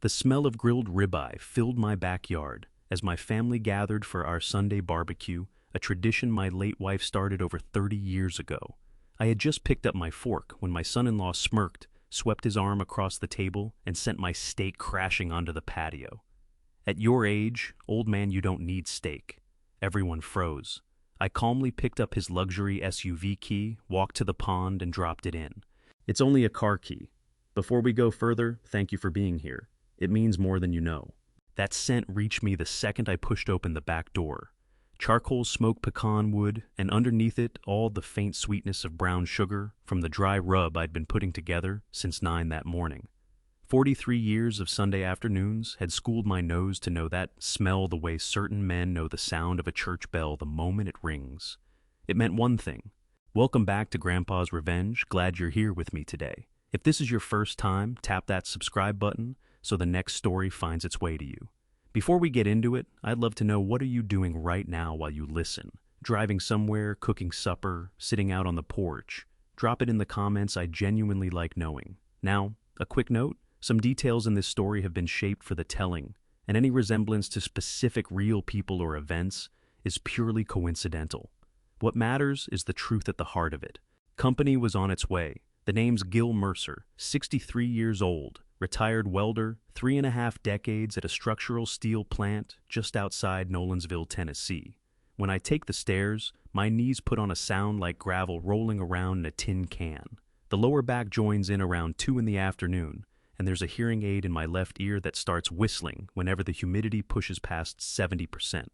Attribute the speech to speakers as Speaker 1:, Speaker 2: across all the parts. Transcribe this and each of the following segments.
Speaker 1: The smell of grilled ribeye filled my backyard as my family gathered for our Sunday barbecue, a tradition my late wife started over 30 years ago. I had just picked up my fork when my son-in-law smirked, swept his arm across the table, and sent my steak crashing onto the patio. At your age, old man, you don't need steak. Everyone froze. I calmly picked up his luxury SUV key, walked to the pond, and dropped it in. It's only a car key. Before we go further, thank you for being here. It means more than you know. That scent reached me the second I pushed open the back door. Charcoal smoked pecan wood, and underneath it all the faint sweetness of brown sugar from the dry rub I'd been putting together since 9 that morning. 43 years of Sunday afternoons had schooled my nose to know that smell the way certain men know the sound of a church bell the moment it rings. It meant one thing. Welcome back to Grandpa's Revenge. Glad you're here with me today. If this is your first time, tap that subscribe button so the next story finds its way to you. Before we get into it, I'd love to know, what are you doing right now while you listen? Driving somewhere, cooking supper, sitting out on the porch? Drop it in the comments. I genuinely like knowing. Now, a quick note, some details in this story have been shaped for the telling, and any resemblance to specific real people or events is purely coincidental. What matters is the truth at the heart of it. Company was on its way. The name's Gil Mercer, 63 years old, retired welder, 3.5 decades at a structural steel plant just outside Nolensville, Tennessee. When I take the stairs, my knees put on a sound like gravel rolling around in a tin can. The lower back joins in around 2 in the afternoon, and there's a hearing aid in my left ear that starts whistling whenever the humidity pushes past 70%.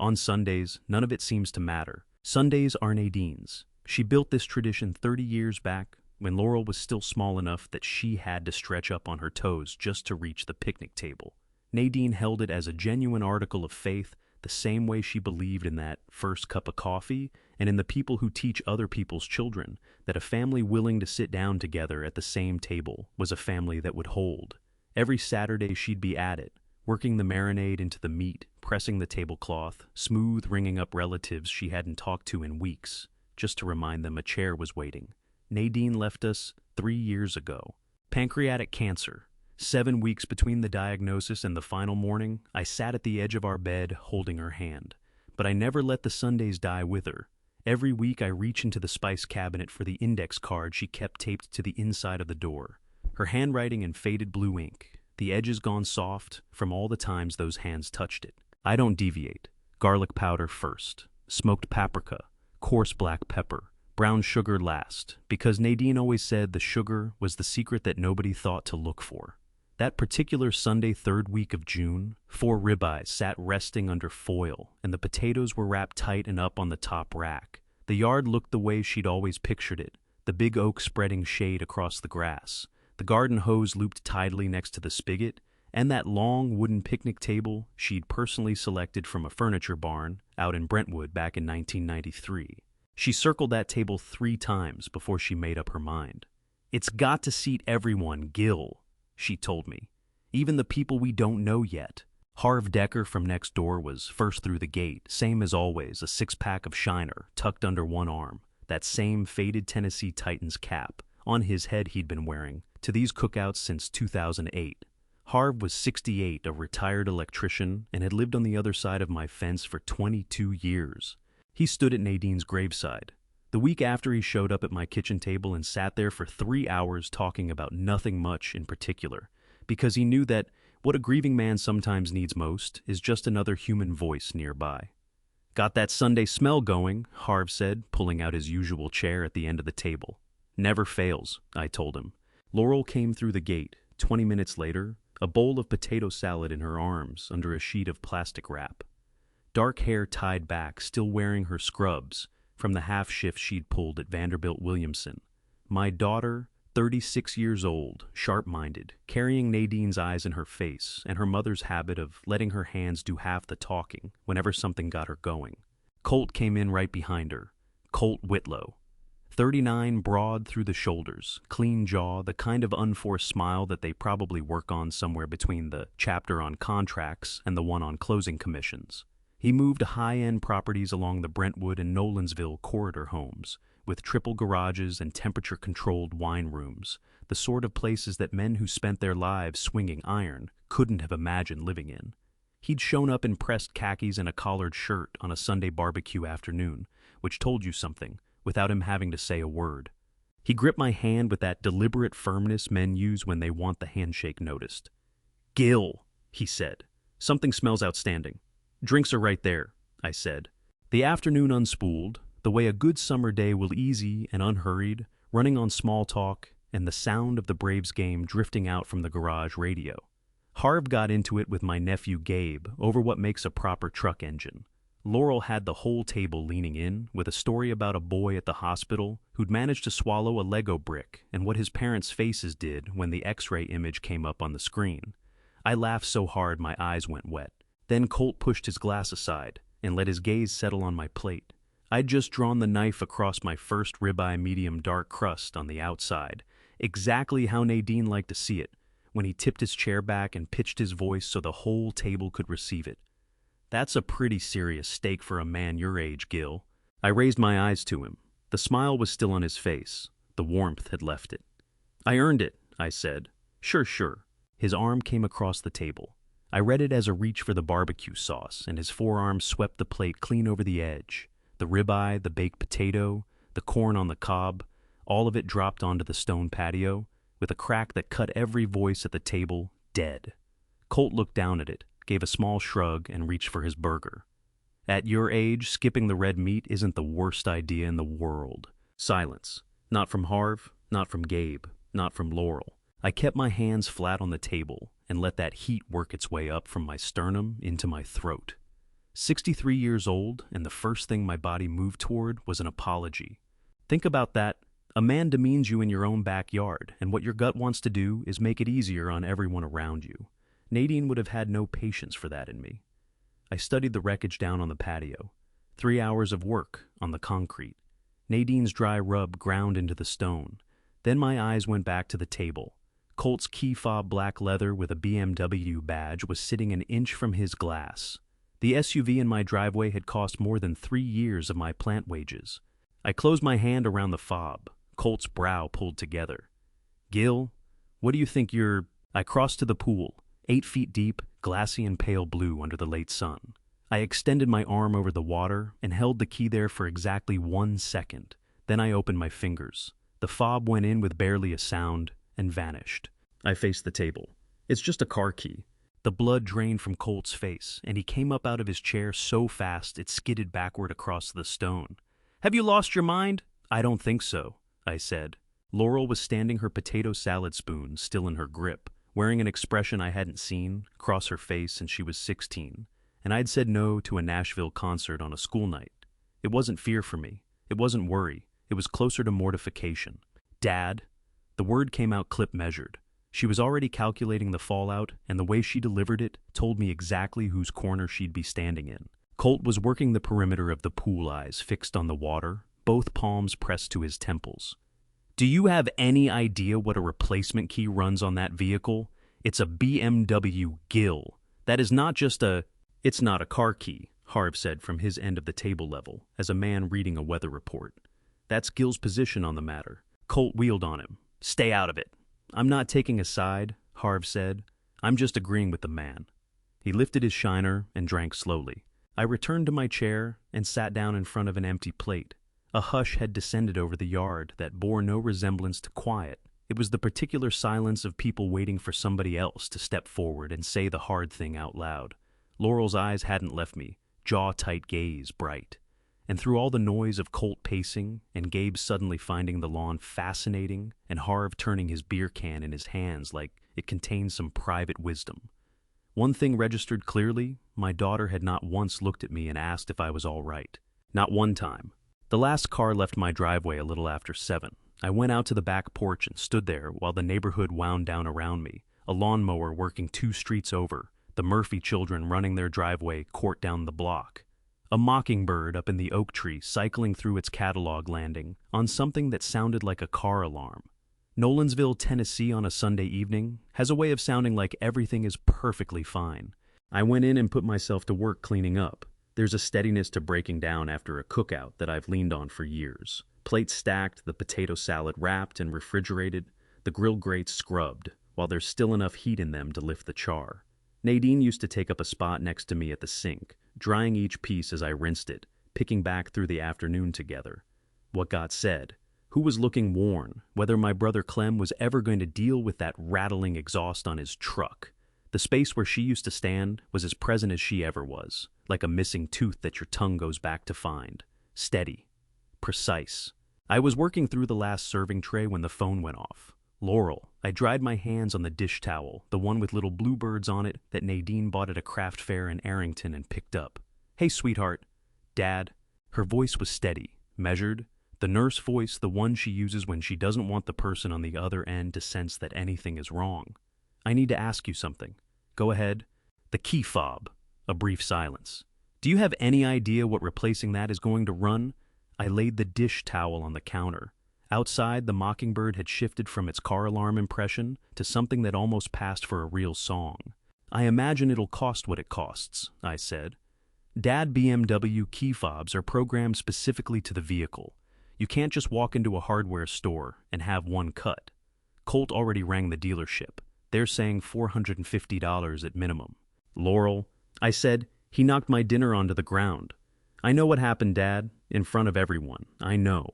Speaker 1: On Sundays, none of it seems to matter. Sundays are Nadine's. She built this tradition 30 years back, when Laurel was still small enough that she had to stretch up on her toes just to reach the picnic table. Nadine held it as a genuine article of faith, the same way she believed in that first cup of coffee and in the people who teach other people's children that a family willing to sit down together at the same table was a family that would hold. Every Saturday she'd be at it, working the marinade into the meat, pressing the tablecloth, smooth ringing up relatives she hadn't talked to in weeks, just to remind them a chair was waiting. Nadine left us 3 years ago. Pancreatic cancer. 7 weeks between the diagnosis and the final morning, I sat at the edge of our bed holding her hand. But I never let the Sundays die with her. Every week I reach into the spice cabinet for the index card she kept taped to the inside of the door. Her handwriting in faded blue ink, the edges gone soft from all the times those hands touched it. I don't deviate. Garlic powder first, smoked paprika, coarse black pepper, brown sugar last, because Nadine always said the sugar was the secret that nobody thought to look for. That particular Sunday, 3rd week of June, 4 ribeyes sat resting under foil, and the potatoes were wrapped tight and up on the top rack. The yard looked the way she'd always pictured it, the big oak spreading shade across the grass, the garden hose looped tidily next to the spigot, and that long wooden picnic table she'd personally selected from a furniture barn out in Brentwood back in 1993. She circled that table 3 times before she made up her mind. "It's got to seat everyone, Gil," she told me. "Even the people we don't know yet." Harv Decker from next door was first through the gate, same as always, a 6-pack of Shiner tucked under one arm, that same faded Tennessee Titans cap on his head he'd been wearing to these cookouts since 2008. Harv was 68, a retired electrician, and had lived on the other side of my fence for 22 years. He stood at Nadine's graveside. The week after, he showed up at my kitchen table and sat there for 3 hours talking about nothing much in particular, because he knew that what a grieving man sometimes needs most is just another human voice nearby. "Got that Sunday smell going," Harv said, pulling out his usual chair at the end of the table. "Never fails," I told him. Laurel came through the gate, 20 minutes later, a bowl of potato salad in her arms under a sheet of plastic wrap. Dark hair tied back, still wearing her scrubs from the half-shift she'd pulled at Vanderbilt Williamson. My daughter, 36 years old, sharp-minded, carrying Nadine's eyes in her face and her mother's habit of letting her hands do half the talking whenever something got her going. Colt came in right behind her. Colt Whitlow. 39, broad through the shoulders, clean jaw, the kind of unforced smile that they probably work on somewhere between the chapter on contracts and the one on closing commissions. He moved high-end properties along the Brentwood and Nolensville corridor homes, with triple garages and temperature-controlled wine rooms, the sort of places that men who spent their lives swinging iron couldn't have imagined living in. He'd shown up in pressed khakis and a collared shirt on a Sunday barbecue afternoon, which told you something, without him having to say a word. He gripped my hand with that deliberate firmness men use when they want the handshake noticed. "Gil," he said, "something smells outstanding." "Drinks are right there," I said. The afternoon unspooled, the way a good summer day will easy and unhurried, running on small talk, and the sound of the Braves game drifting out from the garage radio. Harv got into it with my nephew Gabe over what makes a proper truck engine. Laurel had the whole table leaning in, with a story about a boy at the hospital who'd managed to swallow a Lego brick and what his parents' faces did when the X-ray image came up on the screen. I laughed so hard my eyes went wet. Then Colt pushed his glass aside and let his gaze settle on my plate. I'd just drawn the knife across my first ribeye medium dark crust on the outside, exactly how Nadine liked to see it, when he tipped his chair back and pitched his voice so the whole table could receive it. "That's a pretty serious steak for a man your age, Gil." I raised my eyes to him. The smile was still on his face. The warmth had left it. "I earned it," I said. Sure. His arm came across the table. I read it as a reach for the barbecue sauce, and his forearm swept the plate clean over the edge. The ribeye, the baked potato, the corn on the cob, all of it dropped onto the stone patio, with a crack that cut every voice at the table dead. Colt looked down at it, gave a small shrug, and reached for his burger. "At your age, skipping the red meat isn't the worst idea in the world." Silence. Not from Harv, not from Gabe, not from Laurel. I kept my hands flat on the table and let that heat work its way up from my sternum into my throat. 63 years old, and the first thing my body moved toward was an apology. Think about that. A man demeans you in your own backyard, and what your gut wants to do is make it easier on everyone around you. Nadine would have had no patience for that in me. I studied the wreckage down on the patio. 3 hours of work on the concrete. Nadine's dry rub ground into the stone. Then my eyes went back to the table. Colt's key fob black leather with a BMW badge was sitting an inch from his glass. The SUV in my driveway had cost more than 3 years of my plant wages. I closed my hand around the fob. Colt's brow pulled together. "Gil, what do you think you're—" I crossed to the pool, 8 feet deep, glassy and pale blue under the late sun. I extended my arm over the water and held the key there for exactly 1 second. Then I opened my fingers. The fob went in with barely a sound and vanished. I faced the table. "It's just a car key." The blood drained from Colt's face, and he came up out of his chair so fast it skidded backward across the stone. "Have you lost your mind?" "I don't think so," I said. Laurel was standing her potato salad spoon still in her grip, wearing an expression I hadn't seen cross her face since she was 16, and I'd said no to a Nashville concert on a school night. It wasn't fear for me. It wasn't worry. It was closer to mortification. "Dad." The word came out clip-measured. She was already calculating the fallout, and the way she delivered it told me exactly whose corner she'd be standing in. Colt was working the perimeter of the pool eyes fixed on the water, both palms pressed to his temples. "Do you have any idea what a replacement key runs on that vehicle? It's a BMW Gil. That is not just a—" "It's not a car key," Harv said from his end of the table level, as a man reading a weather report. "That's Gil's position on the matter." Colt wheeled on him. "Stay out of it." "I'm not taking a side," Harv said. "I'm just agreeing with the man." He lifted his shiner and drank slowly. I returned to my chair and sat down in front of an empty plate. A hush had descended over the yard that bore no resemblance to quiet. It was the particular silence of people waiting for somebody else to step forward and say the hard thing out loud. Laurel's eyes hadn't left me, jaw-tight gaze bright. And through all the noise of Colt pacing, and Gabe suddenly finding the lawn fascinating, and Harv turning his beer can in his hands like it contained some private wisdom. One thing registered clearly: my daughter had not once looked at me and asked if I was all right. Not one time. The last car left my driveway a little after 7. I went out to the back porch and stood there while the neighborhood wound down around me, a lawnmower working 2 streets over, the Murphy children running their driveway court down the block. A mockingbird up in the oak tree cycling through its catalog landing on something that sounded like a car alarm. Nolensville, Tennessee on a Sunday evening has a way of sounding like everything is perfectly fine. I went in and put myself to work cleaning up. There's a steadiness to breaking down after a cookout that I've leaned on for years. Plates stacked, the potato salad wrapped and refrigerated, the grill grates scrubbed, while there's still enough heat in them to lift the char. Nadine used to take up a spot next to me at the sink, drying each piece as I rinsed it, picking back through the afternoon together. What got said? Who was looking worn? Whether my brother Clem was ever going to deal with that rattling exhaust on his truck? The space where she used to stand was as present as she ever was, like a missing tooth that your tongue goes back to find. Steady. Precise. I was working through the last serving tray when the phone went off. Laurel. I dried my hands on the dish towel, the one with little bluebirds on it that Nadine bought at a craft fair in Arrington and picked up. "Hey, sweetheart." "Dad." Her voice was steady, measured, the nurse voice, the one she uses when she doesn't want the person on the other end to sense that anything is wrong. "I need to ask you something." "Go ahead." "The key fob." A brief silence. "Do you have any idea what replacing that is going to run?" I laid the dish towel on the counter. Outside, the mockingbird had shifted from its car alarm impression to something that almost passed for a real song. "I imagine it'll cost what it costs," I said. "Dad, BMW key fobs are programmed specifically to the vehicle. You can't just walk into a hardware store and have one cut. Colt already rang the dealership. They're saying $450 at minimum." "Laurel," I said, "he knocked my dinner onto the ground." "I know what happened, Dad, in front of everyone. I know."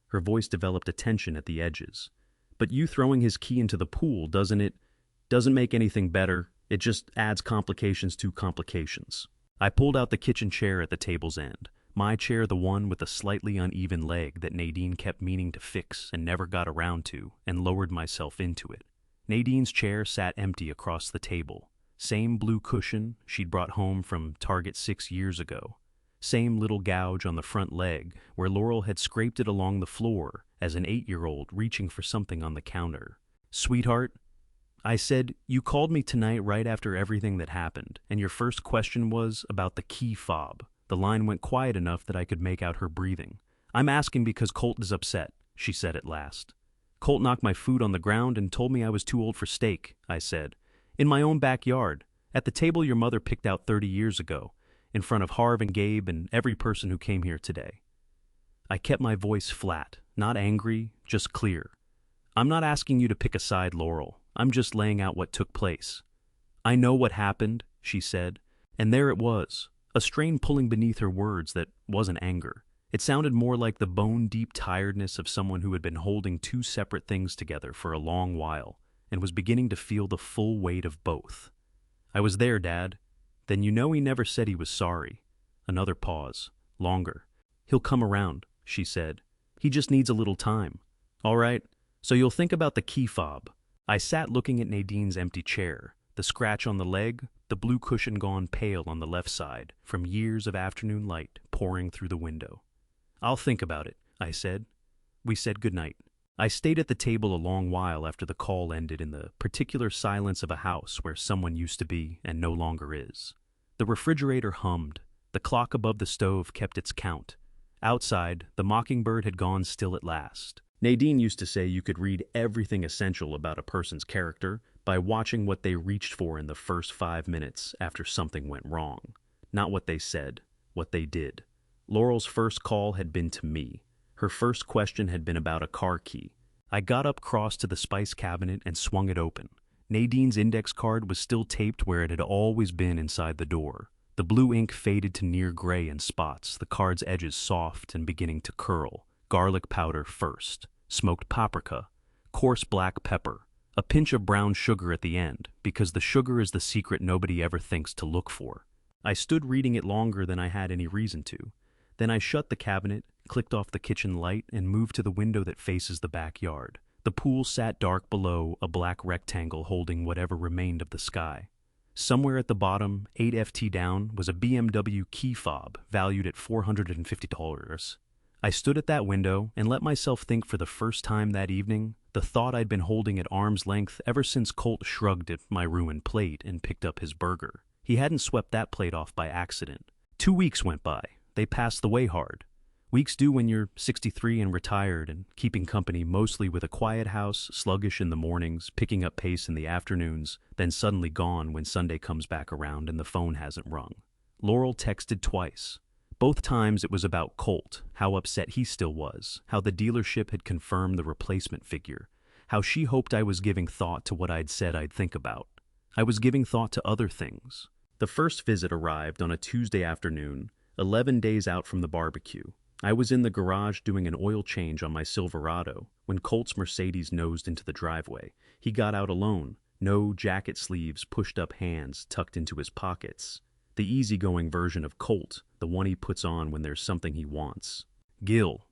Speaker 1: Her voice developed a tension at the edges. "But you throwing his key into the pool, doesn't make anything better. It just adds complications to complications." I pulled out the kitchen chair at the table's end. My chair, the one with a slightly uneven leg that Nadine kept meaning to fix and never got around to, and lowered myself into it. Nadine's chair sat empty across the table. Same blue cushion she'd brought home from Target 6 years ago. Same little gouge on the front leg where Laurel had scraped it along the floor as an 8-year-old reaching for something on the counter. "Sweetheart," I said, "you called me tonight right after everything that happened, and your first question was about the key fob." The line went quiet enough that I could make out her breathing. "I'm asking because Colt is upset," she said at last. "Colt knocked my food on the ground and told me I was too old for steak," I said. "In my own backyard, at the table your mother picked out 30 years ago, in front of Harv and Gabe and every person who came here today." I kept my voice flat, not angry, just clear. "I'm not asking you to pick a side, Laurel. I'm just laying out what took place." "I know what happened," she said, and there it was. A strain pulling beneath her words that wasn't anger. It sounded more like the bone-deep tiredness of someone who had been holding two separate things together for a long while and was beginning to feel the full weight of both. "I was there, Dad." "Then you know he never said he was sorry." Another pause. Longer. "He'll come around," she said. "He just needs a little time." "All right, so you'll think about the key fob." I sat looking at Nadine's empty chair, the scratch on the leg, the blue cushion gone pale on the left side, from years of afternoon light pouring through the window. "I'll think about it," I said. We said goodnight. I stayed at the table a long while after the call ended in the particular silence of a house where someone used to be and no longer is. The refrigerator hummed. The clock above the stove kept its count. Outside, the mockingbird had gone still at last. Nadine used to say you could read everything essential about a person's character by watching what they reached for in the first 5 minutes after something went wrong. Not what they said, what they did. Laurel's first call had been to me. Her first question had been about a car key. I got up, crossed to the spice cabinet, and swung it open. Nadine's index card was still taped where it had always been inside the door. The blue ink faded to near gray in spots, the card's edges soft and beginning to curl. Garlic powder first. Smoked paprika. Coarse black pepper. A pinch of brown sugar at the end, because the sugar is the secret nobody ever thinks to look for. I stood reading it longer than I had any reason to. Then I shut the cabinet, clicked off the kitchen light, and moved to the window that faces the backyard. The pool sat dark below, a black rectangle holding whatever remained of the sky. Somewhere at the bottom, 8 FT down, was a BMW key fob valued at $450. I stood at that window and let myself think for the first time that evening, the thought I'd been holding at arm's length ever since Colt shrugged at my ruined plate and picked up his burger. He hadn't swept that plate off by accident. 2 weeks went by. They passed the way hard. Weeks do when you're 63 and retired and keeping company mostly with a quiet house, sluggish in the mornings, picking up pace in the afternoons, then suddenly gone when Sunday comes back around and the phone hasn't rung. Laurel texted twice. Both times it was about Colt, how upset he still was, how the dealership had confirmed the replacement figure, how she hoped I was giving thought to what I'd said I'd think about. I was giving thought to other things. The first visit arrived on a Tuesday afternoon, 11 days out from the barbecue. I was in the garage doing an oil change on my Silverado when Colt's Mercedes nosed into the driveway. He got out alone, no jacket sleeves, pushed up hands tucked into his pockets. The easygoing version of Colt, the one he puts on when there's something he wants. Gil.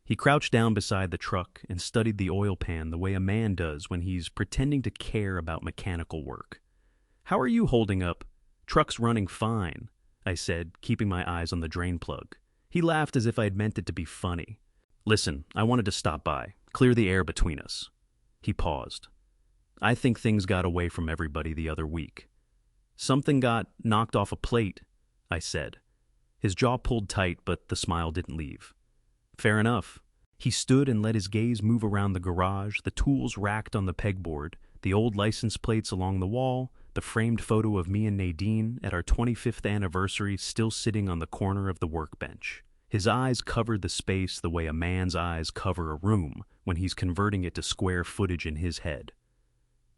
Speaker 1: He crouched down beside the truck and studied the oil pan the way a man does when he's pretending to care about mechanical work. "How are you holding up?" "Truck's running fine," I said, keeping my eyes on the drain plug. He laughed as if I'd meant it to be funny. "Listen, I wanted to stop by, clear the air between us." He paused. "I think things got away from everybody the other week." "Something got knocked off a plate," I said. His jaw pulled tight, but the smile didn't leave. "Fair enough." He stood and let his gaze move around the garage, the tools racked on the pegboard, the old license plates along the wall, the framed photo of me and Nadine at our 25th anniversary still sitting on the corner of the workbench. His eyes covered the space the way a man's eyes cover a room when he's converting it to square footage in his head.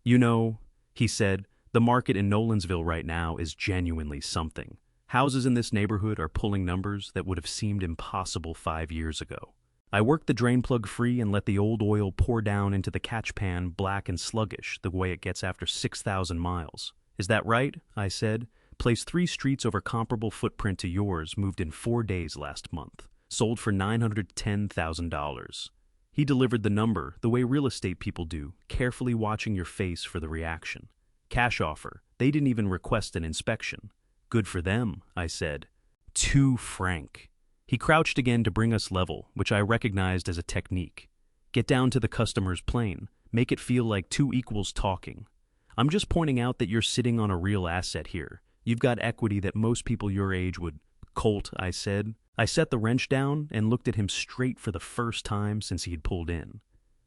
Speaker 1: "You know," he said, "the market in Nolansville right now is genuinely something. Houses in this neighborhood are pulling numbers that would have seemed impossible 5 years ago." I worked the drain plug free and let the old oil pour down into the catch pan, black and sluggish, the way it gets after 6,000 miles. "Is that right?" I said. "Placed 3 streets over comparable footprint to yours, moved in 4 days last month. Sold for $910,000. He delivered the number, the way real estate people do, carefully watching your face for the reaction. "Cash offer. They didn't even request an inspection." "Good for them," I said. "Too frank." He crouched again to bring us level, which I recognized as a technique. "Get down to the customer's plane. Make it feel like 2 equals talking. I'm just pointing out that you're sitting on a real asset here. You've got equity that most people your age would—" "Colt," I said. I set the wrench down and looked at him straight for the first time since he had pulled in.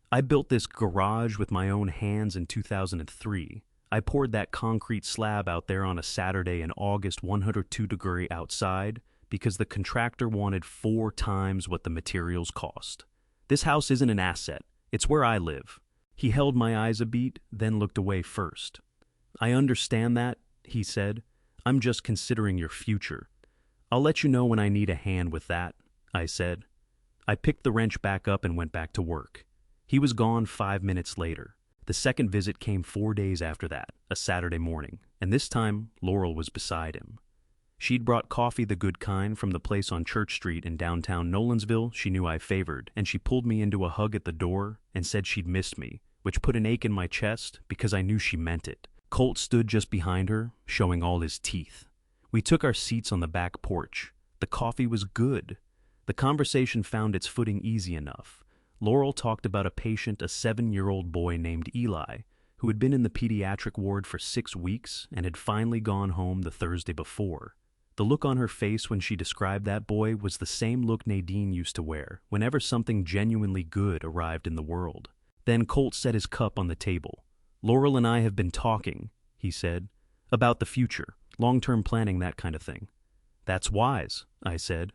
Speaker 1: "I built this garage with my own hands in 2003. I poured that concrete slab out there on a Saturday in August, 102-degree outside, because the contractor wanted 4 times what the materials cost. This house isn't an asset. It's where I live." He held my eyes a beat, then looked away first. "I understand that," he said. "I'm just considering your future. I'll let you know when I need a hand with that," I said. I picked the wrench back up and went back to work. He was gone 5 minutes later. The second visit came 4 days after that, a Saturday morning, and this time Laurel was beside him. She'd brought coffee the good kind from the place on Church Street in downtown Nolansville she knew I favored, and she pulled me into a hug at the door and said she'd missed me, which put an ache in my chest because I knew she meant it. Colt stood just behind her, showing all his teeth. We took our seats on the back porch. The coffee was good. The conversation found its footing easy enough. Laurel talked about a patient, a 7-year-old boy named Eli, who had been in the pediatric ward for 6 weeks and had finally gone home the Thursday before. The look on her face when she described that boy was the same look Nadine used to wear whenever something genuinely good arrived in the world. Then Colt set his cup on the table. "Laurel and I have been talking," he said, "about the future, long-term planning, that kind of thing." "That's wise," I said.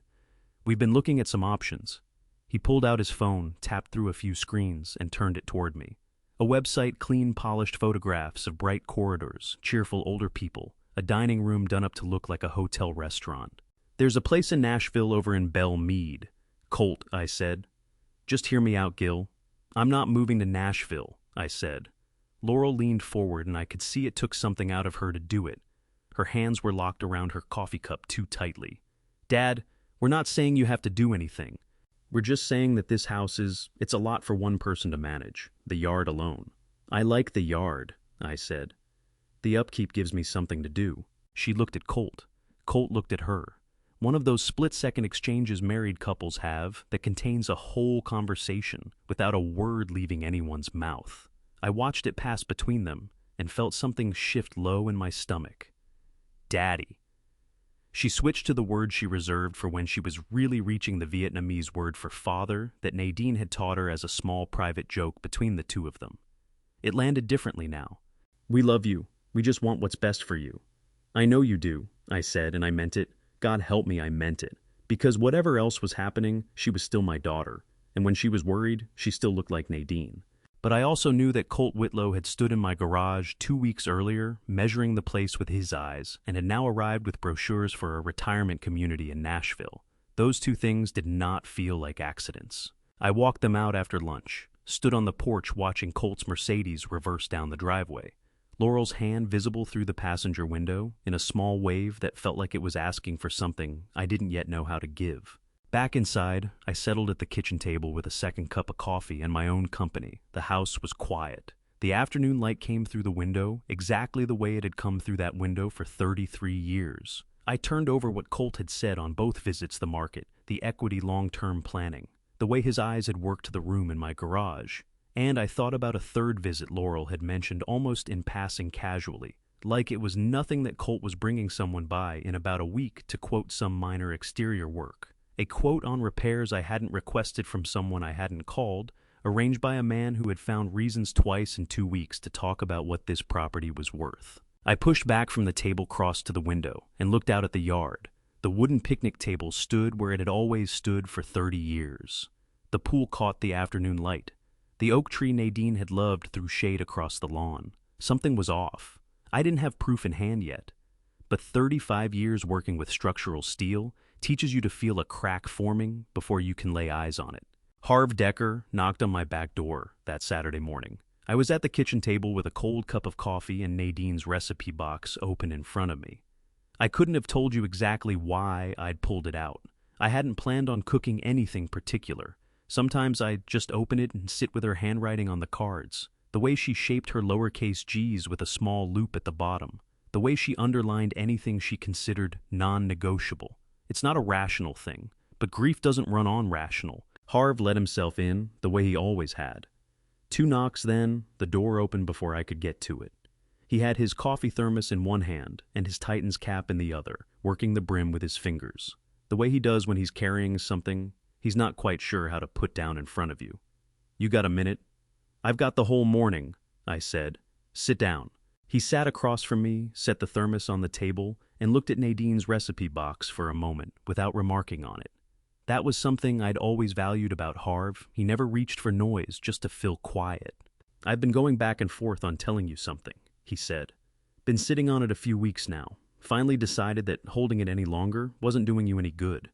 Speaker 1: "We've been looking at some options." He pulled out his phone, tapped through a few screens, and turned it toward me. A website, clean, polished photographs of bright corridors, cheerful older people, a dining room done up to look like a hotel restaurant. "There's a place in Nashville over in Belle Meade." "Colt," I said. "Just hear me out, Gil. I'm not moving to Nashville," I said. Laurel leaned forward, and I could see it took something out of her to do it. Her hands were locked around her coffee cup too tightly. "Dad, we're not saying you have to do anything. We're just saying that this house it's a lot for one person to manage, the yard alone." "I like the yard," I said. "The upkeep gives me something to do." She looked at Colt. Colt looked at her. One of those split-second exchanges married couples have that contains a whole conversation without a word leaving anyone's mouth. I watched it pass between them and felt something shift low in my stomach. "Daddy." She switched to the word she reserved for when she was really reaching the Vietnamese word for father that Nadine had taught her as a small private joke between the two of them. It landed differently now. "We love you. We just want what's best for you." "I know you do," I said, and I meant it. God help me, I meant it. Because whatever else was happening, she was still my daughter. And when she was worried, she still looked like Nadine. But I also knew that Colt Whitlow had stood in my garage 2 weeks earlier, measuring the place with his eyes, and had now arrived with brochures for a retirement community in Nashville. Those two things did not feel like accidents. I walked them out after lunch, stood on the porch watching Colt's Mercedes reverse down the driveway. Laurel's hand visible through the passenger window, in a small wave that felt like it was asking for something I didn't yet know how to give. Back inside, I settled at the kitchen table with a second cup of coffee and my own company. The house was quiet. The afternoon light came through the window, exactly the way it had come through that window for 33 years. I turned over what Colt had said on both visits: the market, the equity long-term planning, the way his eyes had worked the room in my garage. And I thought about a third visit Laurel had mentioned almost in passing casually, like it was nothing that Colt was bringing someone by in about a week to quote some minor exterior work. A quote on repairs I hadn't requested from someone I hadn't called, arranged by a man who had found reasons twice in 2 weeks to talk about what this property was worth. I pushed back from the table crossed to the window and looked out at the yard. The wooden picnic table stood where it had always stood for 30 years. The pool caught the afternoon light. The oak tree Nadine had loved threw shade across the lawn. Something was off. I didn't have proof in hand yet, but 35 years working with structural steel teaches you to feel a crack forming before you can lay eyes on it. Harv Decker knocked on my back door that Saturday morning. I was at the kitchen table with a cold cup of coffee and Nadine's recipe box open in front of me. I couldn't have told you exactly why I'd pulled it out. I hadn't planned on cooking anything particular. Sometimes I'd just open it and sit with her handwriting on the cards. The way she shaped her lowercase g's with a small loop at the bottom. The way she underlined anything she considered non-negotiable. It's not a rational thing, but grief doesn't run on rational. Harv let himself in, the way he always had. 2 knocks then, the door opened before I could get to it. He had his coffee thermos in one hand and his Titan's cap in the other, working the brim with his fingers. The way he does when he's carrying something he's not quite sure how to put down in front of you. "You got a minute?" "I've got the whole morning," I said. "Sit down." He sat across from me, set the thermos on the table, and looked at Nadine's recipe box for a moment without remarking on it. That was something I'd always valued about Harv. He never reached for noise, just to fill quiet. "I've been going back and forth on telling you something," he said. "Been sitting on it a few weeks now. Finally decided that holding it any longer wasn't doing you any good."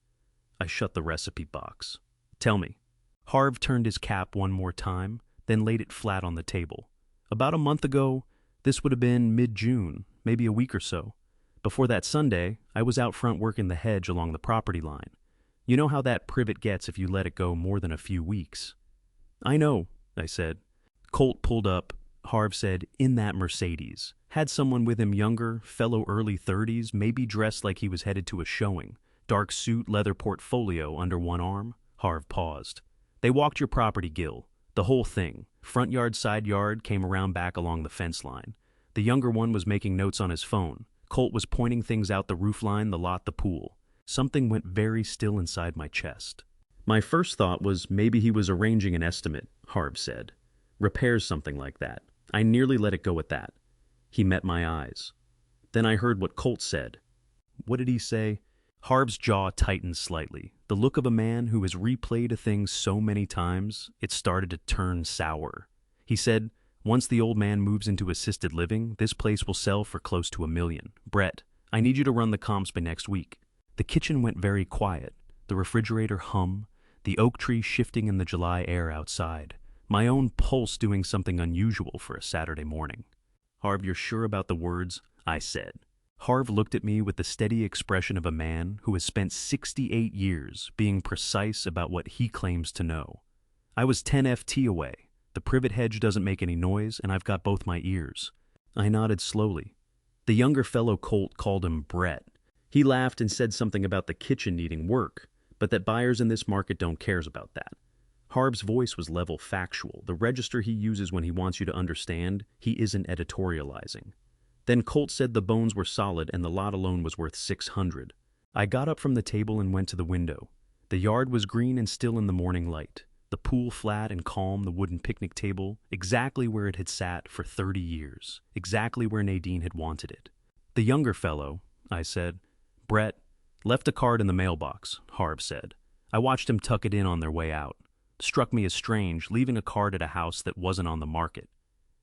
Speaker 1: I shut the recipe box. "Tell me." Harv turned his cap one more time, then laid it flat on the table. "About a month ago, this would have been mid-June, maybe a week or so. Before that Sunday, I was out front working the hedge along the property line. You know how that privet gets if you let it go more than a few weeks." "I know," I said. Colt pulled up. Harv said, "In that Mercedes. Had someone with him younger, fellow early 30s, maybe dressed like he was headed to a showing. Dark suit, leather portfolio under one arm." Harv paused. "They walked your property, Gil. The whole thing. Front yard, side yard, came around back along the fence line. The younger one was making notes on his phone. Colt was pointing things out: the roof line, the lot, the pool." Something went very still inside my chest. "My first thought was maybe he was arranging an estimate," Harv said. "Repairs, something like that. I nearly let it go at that." He met my eyes. Then I heard what Colt said. What did he say? Harv's jaw tightened slightly. The look of a man who has replayed a thing so many times, it started to turn sour. He said, "Once the old man moves into assisted living, this place will sell for close to $1 million. Brett, I need you to run the comps by next week." The kitchen went very quiet. The refrigerator hum, the oak tree shifting in the July air outside. My own pulse doing something unusual for a Saturday morning. "Harv, you're sure about the words?" I said. Harv looked at me with the steady expression of a man who has spent 68 years being precise about what he claims to know. "I was 10 FT away. The privet hedge doesn't make any noise, and I've got both my ears." I nodded slowly. The younger fellow Colt called him Brett. He laughed and said something about the kitchen needing work, but that buyers in this market don't care about that. Harv's voice was level factual, the register he uses when he wants you to understand he isn't editorializing. Then Colt said the bones were solid and the lot alone was worth $600. I got up from the table and went to the window. The yard was green and still in the morning light. The pool flat and calm, the wooden picnic table, exactly where it had sat for 30 years, exactly where Nadine had wanted it. "The younger fellow," I said. "Brett, left a card in the mailbox," Harv said. I watched him tuck it in on their way out. struck me as strange, leaving a card at a house that wasn't on the market.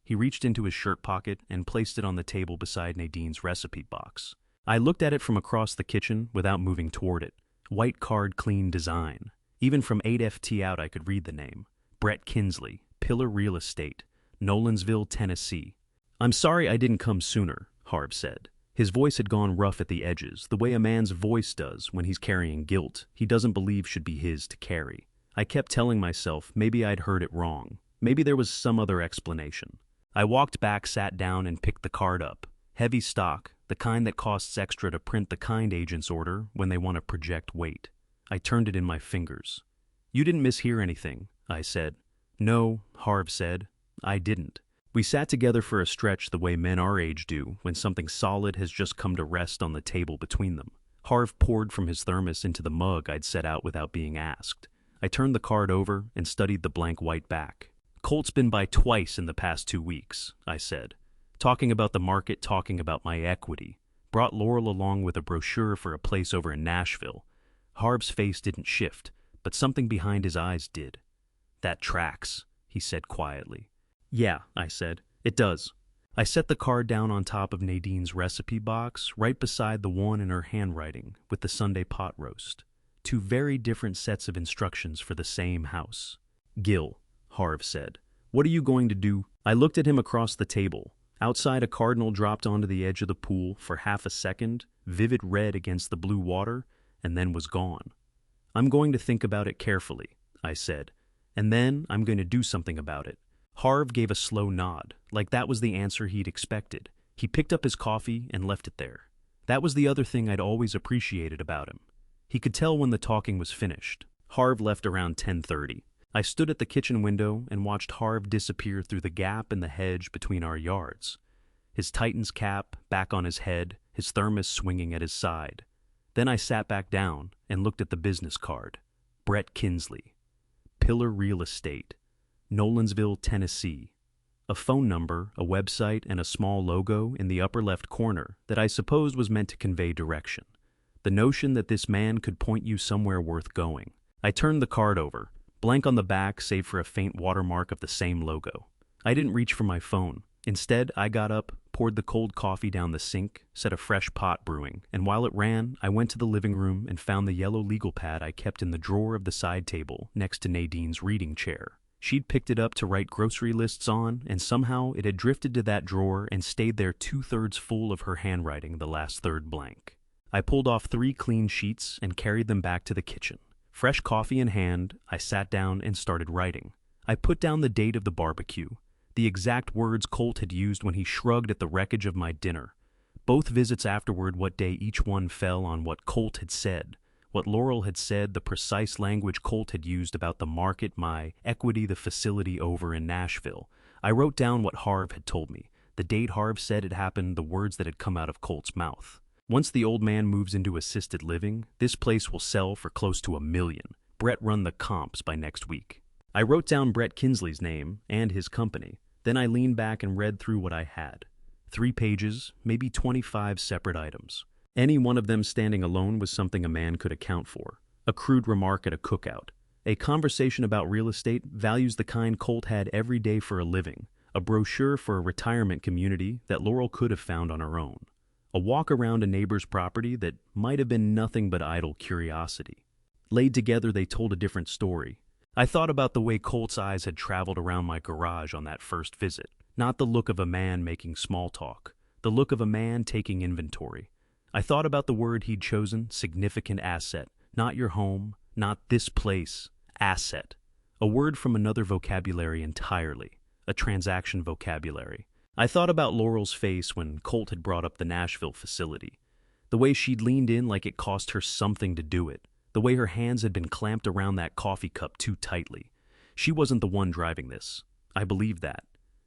Speaker 1: He reached into his shirt pocket and placed it on the table beside Nadine's recipe box. I looked at it from across the kitchen without moving toward it. White card, clean design. Even from 8FT out I could read the name. Brett Kinsley, Pillar Real Estate, Nolensville, Tennessee. "I'm sorry I didn't come sooner," Harv said. His voice had gone rough at the edges, the way a man's voice does when he's carrying guilt he doesn't believe should be his to carry. I kept telling myself maybe I'd heard it wrong. Maybe there was some other explanation. I walked back, sat down, and picked the card up. Heavy stock, the kind that costs extra to print the kind agents order when they want to project weight. I turned it in my fingers. "You didn't mishear anything," I said. "No," Harv said. "I didn't." We sat together for a stretch the way men our age do when something solid has just come to rest on the table between them. Harv poured from his thermos into the mug I'd set out without being asked. I turned the card over and studied the blank white back. "Colt's been by twice in the past 2 weeks," I said. "Talking about the market, talking about my equity. Brought Laurel along with a brochure for a place over in Nashville." Harv's face didn't shift, but something behind his eyes did. "That tracks," he said quietly. "Yeah," I said. "It does." I set the card down on top of Nadine's recipe box, right beside the one in her handwriting with the Sunday pot roast. 2 very different sets of instructions for the same house. "Gil," Harv said, "what are you going to do?" I looked at him across the table. Outside, a cardinal dropped onto the edge of the pool for half a second, vivid red against the blue water, and then was gone. "I'm going to think about it carefully," I said, "and then I'm going to do something about it." Harv gave a slow nod, like that was the answer he'd expected. He picked up his coffee and left it there. That was the other thing I'd always appreciated about him. He could tell when the talking was finished. Harv left around 10:30. I stood at the kitchen window and watched Harv disappear through the gap in the hedge between our yards. His Titan's cap back on his head, his thermos swinging at his side. Then I sat back down and looked at the business card. Brett Kinsley. Pillar Real Estate. Nolensville, Tennessee. A phone number, a website, and a small logo in the upper left corner that I supposed was meant to convey direction. The notion that this man could point you somewhere worth going. I turned the card over, blank on the back save for a faint watermark of the same logo. I didn't reach for my phone. Instead, I got up, poured the cold coffee down the sink, set a fresh pot brewing, and while it ran, I went to the living room and found the yellow legal pad I kept in the drawer of the side table next to Nadine's reading chair. She'd picked it up to write grocery lists on, and somehow it had drifted to that drawer and stayed there 2/3 full of her handwriting, the last third blank. I pulled off 3 clean sheets and carried them back to the kitchen. Fresh coffee in hand, I sat down and started writing. I put down the date of the barbecue, the exact words Colt had used when he shrugged at the wreckage of my dinner. Both visits afterward, what day each one fell on what Colt had said. What Laurel had said, the precise language Colt had used about the market, my equity, the facility over in Nashville. I wrote down what Harv had told me, the date Harv said it happened, the words that had come out of Colt's mouth. "Once the old man moves into assisted living, this place will sell for close to $1 million. Brett run the comps by next week." I wrote down Brett Kinsley's name and his company. Then I leaned back and read through what I had. 3 pages, maybe 25 separate items. Any one of them standing alone was something a man could account for. A crude remark at a cookout. A conversation about real estate, values the kind Colt had every day for a living. A brochure for a retirement community that Laurel could have found on her own. A walk around a neighbor's property that might have been nothing but idle curiosity. Laid together, they told a different story. I thought about the way Colt's eyes had traveled around my garage on that first visit. Not the look of a man making small talk. The look of a man taking inventory. I thought about the word he'd chosen, significant asset. Not your home, not this place. Asset. A word from another vocabulary entirely. A transaction vocabulary. I thought about Laurel's face when Colt had brought up the Nashville facility. The way she'd leaned in like it cost her something to do it. The way her hands had been clamped around that coffee cup too tightly. She wasn't the one driving this. I believed that.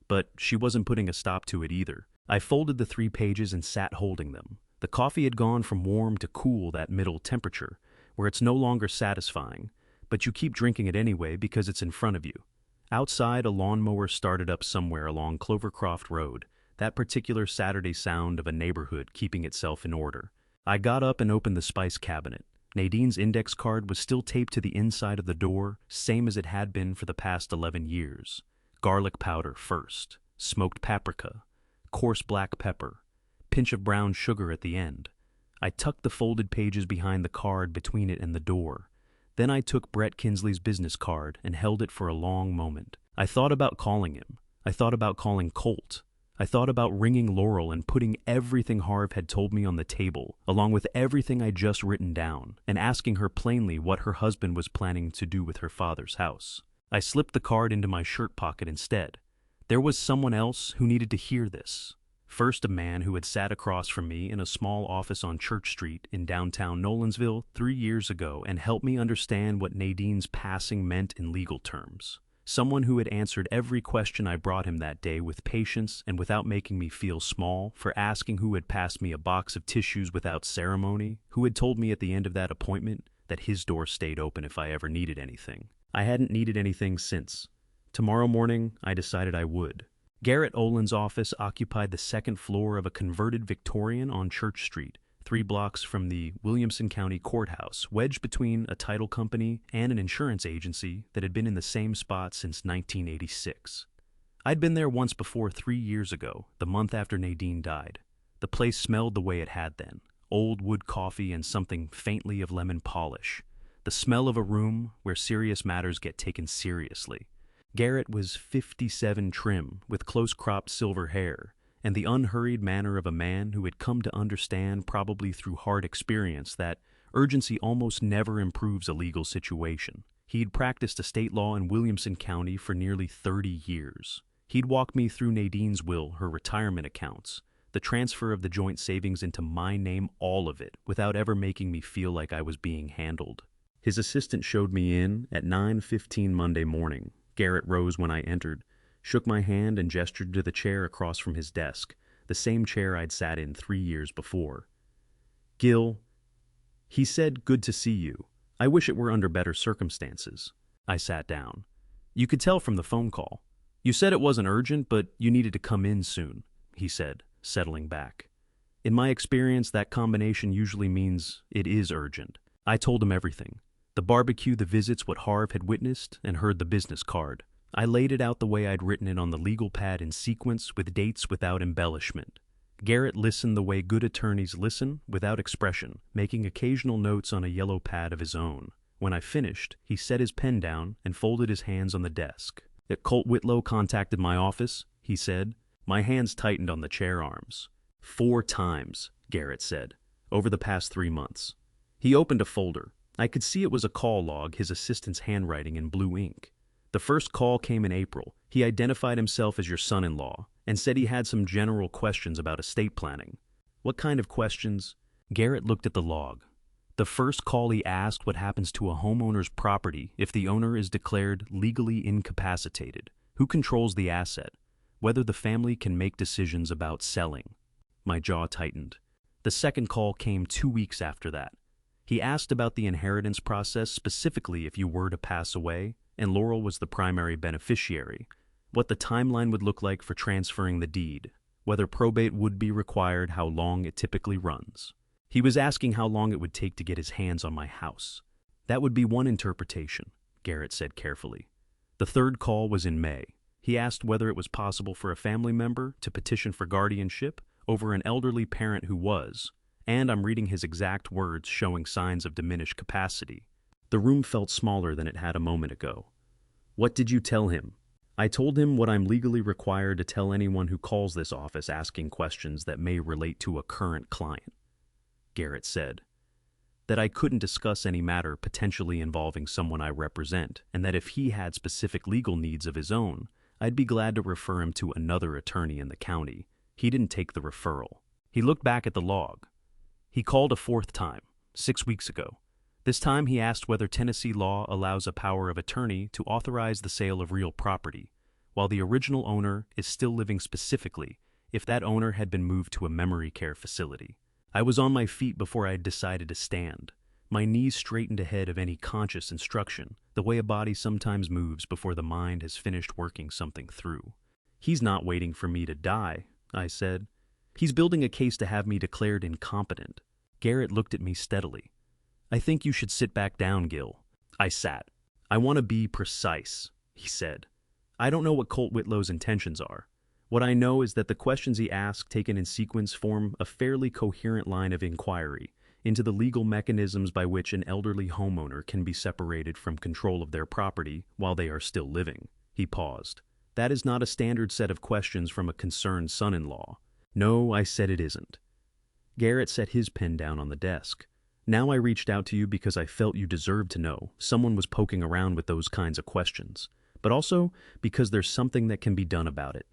Speaker 1: But she wasn't putting a stop to it either. I folded the 3 pages and sat holding them. The coffee had gone from warm to cool, that middle temperature, where it's no longer satisfying, but you keep drinking it anyway because it's in front of you. Outside, a lawnmower started up somewhere along Clovercroft Road, that particular Saturday sound of a neighborhood keeping itself in order. I got up and opened the spice cabinet. Nadine's index card was still taped to the inside of the door, same as it had been for the past 11 years. Garlic powder first, smoked paprika, coarse black pepper, pinch of brown sugar at the end. I tucked the folded pages behind the card between it and the door. Then I took Brett Kinsley's business card and held it for a long moment. I thought about calling him. I thought about calling Colt. I thought about ringing Laurel and putting everything Harv had told me on the table, along with everything I'd just written down, and asking her plainly what her husband was planning to do with her father's house. I slipped the card into my shirt pocket instead. There was someone else who needed to hear this. First, a man who had sat across from me in a small office on Church Street in downtown Nolensville 3 years ago and helped me understand what Nadine's passing meant in legal terms. Someone who had answered every question I brought him that day with patience and without making me feel small, for asking who had passed me a box of tissues without ceremony, who had told me at the end of that appointment that his door stayed open if I ever needed anything. I hadn't needed anything since. Tomorrow morning, I decided I would. Garrett Olin's office occupied the second floor of a converted Victorian on Church Street, 3 blocks from the Williamson County Courthouse, wedged between a title company and an insurance agency that had been in the same spot since 1986. I'd been there once before 3 years ago, the month after Nadine died. The place smelled the way it had then, old wood coffee and something faintly of lemon polish. The smell of a room where serious matters get taken seriously. Garrett was 57 trim, with close-cropped silver hair, and the unhurried manner of a man who had come to understand, probably through hard experience, that urgency almost never improves a legal situation. He'd practiced estate law in Williamson County for nearly 30 years. He'd walk me through Nadine's will, her retirement accounts, the transfer of the joint savings into my name, all of it, without ever making me feel like I was being handled. His assistant showed me in at 9:15 Monday morning. Garrett rose when I entered, shook my hand and gestured to the chair across from his desk, the same chair I'd sat in 3 years before. "Gil," he said, "good to see you. I wish it were under better circumstances." I sat down. "You could tell from the phone call. You said it wasn't urgent, but you needed to come in soon," he said, settling back. "In my experience, that combination usually means it is urgent." I told him everything. The barbecue, the visits, what Harv had witnessed, and heard the business card. I laid it out the way I'd written it on the legal pad in sequence, with dates without embellishment. Garrett listened the way good attorneys listen, without expression, making occasional notes on a yellow pad of his own. When I finished, he set his pen down and folded his hands on the desk. "Colt Whitlow contacted my office," he said. My hands tightened on the chair arms. 4 times, Garrett said, over the past 3 months. He opened a folder. I could see it was a call log, his assistant's handwriting in blue ink. The first call came in April. He identified himself as your son-in-law and said he had some general questions about estate planning. "What kind of questions?" Garrett looked at the log. The first call, he asked what happens to a homeowner's property if the owner is declared legally incapacitated, who controls the asset, whether the family can make decisions about selling. My jaw tightened. The second call came 2 weeks after that. He asked about the inheritance process, specifically if you were to pass away, and Laurel was the primary beneficiary, what the timeline would look like for transferring the deed, whether probate would be required, how long it typically runs. He was asking how long it would take to get his hands on my house. That would be one interpretation, Garrett said carefully. The third call was in May. He asked whether it was possible for a family member to petition for guardianship over an elderly parent who was, and I'm reading his exact words, showing signs of diminished capacity. The room felt smaller than it had a moment ago. "What did you tell him?" "I told him what I'm legally required to tell anyone who calls this office asking questions that may relate to a current client," Garrett said. "That I couldn't discuss any matter potentially involving someone I represent, and that if he had specific legal needs of his own, I'd be glad to refer him to another attorney in the county." He didn't take the referral. He looked back at the log. He called a 4th time, 6 weeks ago. This time he asked whether Tennessee law allows a power of attorney to authorize the sale of real property, while the original owner is still living, specifically if that owner had been moved to a memory care facility. I was on my feet before I had decided to stand. My knees straightened ahead of any conscious instruction, the way a body sometimes moves before the mind has finished working something through. "He's not waiting for me to die," I said. "He's building a case to have me declared incompetent." Garrett looked at me steadily. I think you should sit back down, Gil. I sat. I want to be precise, he said. I don't know what Colt Whitlow's intentions are. What I know is that the questions he asked, taken in sequence, form a fairly coherent line of inquiry into the legal mechanisms by which an elderly homeowner can be separated from control of their property while they are still living. He paused. That is not a standard set of questions from a concerned son-in-law. No, I said it isn't. Garrett set his pen down on the desk. Now I reached out to you because I felt you deserved to know someone was poking around with those kinds of questions, but also because there's something that can be done about it.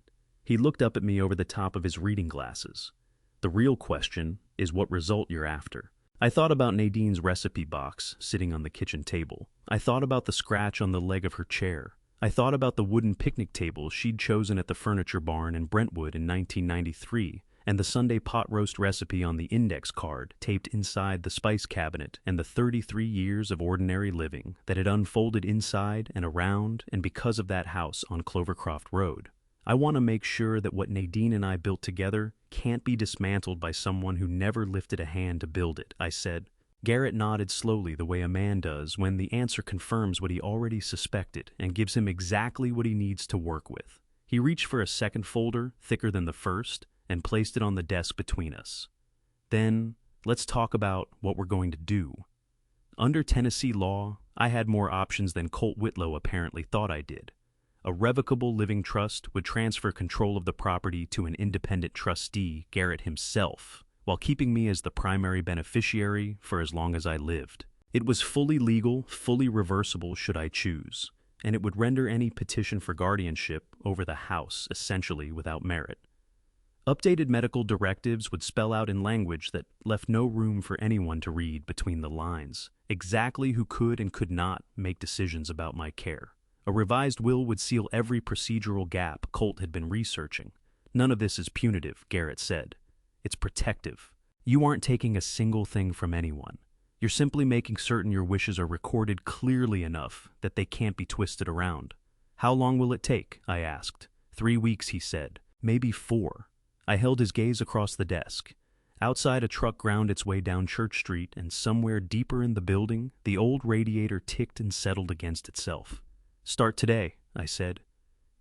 Speaker 1: He looked up at me over the top of his reading glasses. The real question is what result you're after. I thought about Nadine's recipe box sitting on the kitchen table. I thought about the scratch on the leg of her chair. I thought about the wooden picnic table she'd chosen at the furniture barn in Brentwood in 1993, and the Sunday pot roast recipe on the index card taped inside the spice cabinet, and the 33 years of ordinary living that had unfolded inside and around and because of that house on Clovercroft Road. I want to make sure that what Nadine and I built together can't be dismantled by someone who never lifted a hand to build it, I said. Garrett nodded slowly the way a man does when the answer confirms what he already suspected and gives him exactly what he needs to work with. He reached for a second folder, thicker than the first, and placed it on the desk between us. Then, let's talk about what we're going to do. Under Tennessee law, I had more options than Colt Whitlow apparently thought I did. A revocable living trust would transfer control of the property to an independent trustee, Garrett himself, while keeping me as the primary beneficiary for as long as I lived. It was fully legal, fully reversible should I choose, and it would render any petition for guardianship over the house essentially without merit. Updated medical directives would spell out in language that left no room for anyone to read between the lines exactly who could and could not make decisions about my care. A revised will would seal every procedural gap Colt had been researching. None of this is punitive, Garrett said. It's protective. You aren't taking a single thing from anyone. You're simply making certain your wishes are recorded clearly enough that they can't be twisted around. How long will it take? I asked. 3 weeks, he said. Maybe 4. I held his gaze across the desk. Outside, a truck ground its way down Church Street, and somewhere deeper in the building, the old radiator ticked and settled against itself. Start today, I said.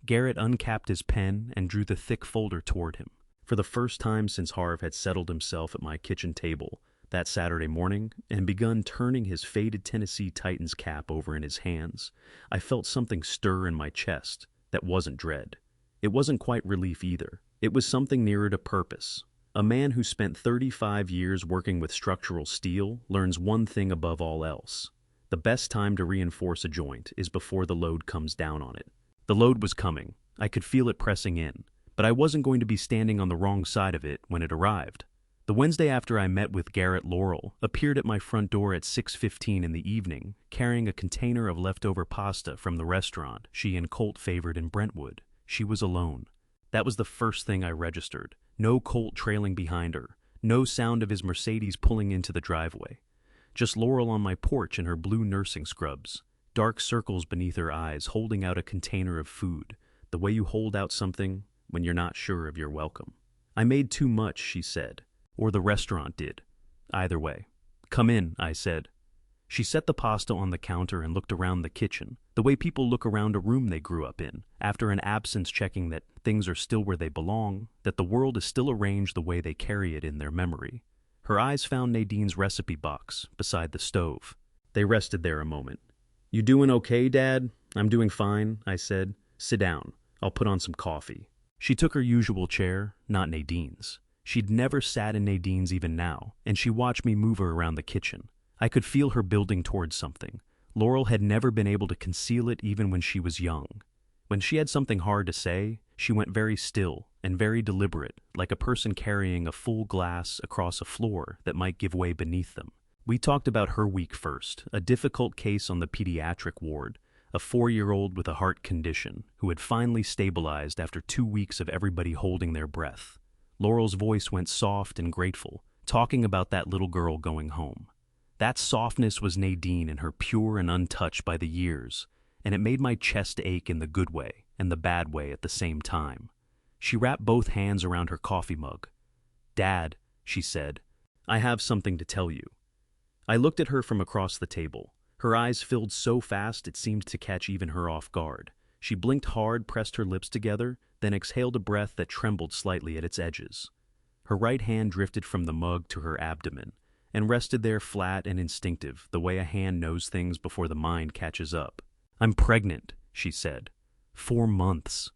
Speaker 1: Garrett uncapped his pen and drew the thick folder toward him. For the first time since Harv had settled himself at my kitchen table that Saturday morning and begun turning his faded Tennessee Titans cap over in his hands, I felt something stir in my chest that wasn't dread. It wasn't quite relief either. It was something nearer to purpose. A man who spent 35 years working with structural steel learns one thing above all else. The best time to reinforce a joint is before the load comes down on it. The load was coming. I could feel it pressing in, but I wasn't going to be standing on the wrong side of it when it arrived. The Wednesday after I met with Garrett, Laurel appeared at my front door at 6:15 in the evening, carrying a container of leftover pasta from the restaurant she and Colt favored in Brentwood. She was alone. That was the first thing I registered. No Colt trailing behind her. No sound of his Mercedes pulling into the driveway. Just Laurel on my porch in her blue nursing scrubs, dark circles beneath her eyes holding out a container of food, the way you hold out something when you're not sure of your welcome. I made too much, she said, or the restaurant did. Either way. Come in, I said. She set the pasta on the counter and looked around the kitchen, the way people look around a room they grew up in, after an absence, checking that things are still where they belong, that the world is still arranged the way they carry it in their memory. Her eyes found Nadine's recipe box beside the stove. They rested there a moment. You doing okay, Dad? I'm doing fine, I said. Sit down. I'll put on some coffee. She took her usual chair, not Nadine's. She'd never sat in Nadine's even now, and she watched me move her around the kitchen. I could feel her building towards something. Laurel had never been able to conceal it even when she was young. When she had something hard to say, she went very still and very deliberate, like a person carrying a full glass across a floor that might give way beneath them. We talked about her week first, a difficult case on the pediatric ward, a 4-year-old with a heart condition who had finally stabilized after 2 weeks of everybody holding their breath. Laurel's voice went soft and grateful, talking about that little girl going home. That softness was Nadine in her pure and untouched by the years, and it made my chest ache in the good way and the bad way at the same time. She wrapped both hands around her coffee mug. Dad, she said, I have something to tell you. I looked at her from across the table. Her eyes filled so fast it seemed to catch even her off guard. She blinked hard, pressed her lips together, then exhaled a breath that trembled slightly at its edges. Her right hand drifted from the mug to her abdomen, and rested there flat and instinctive, the way a hand knows things before the mind catches up. "I'm pregnant," she said. 4 months.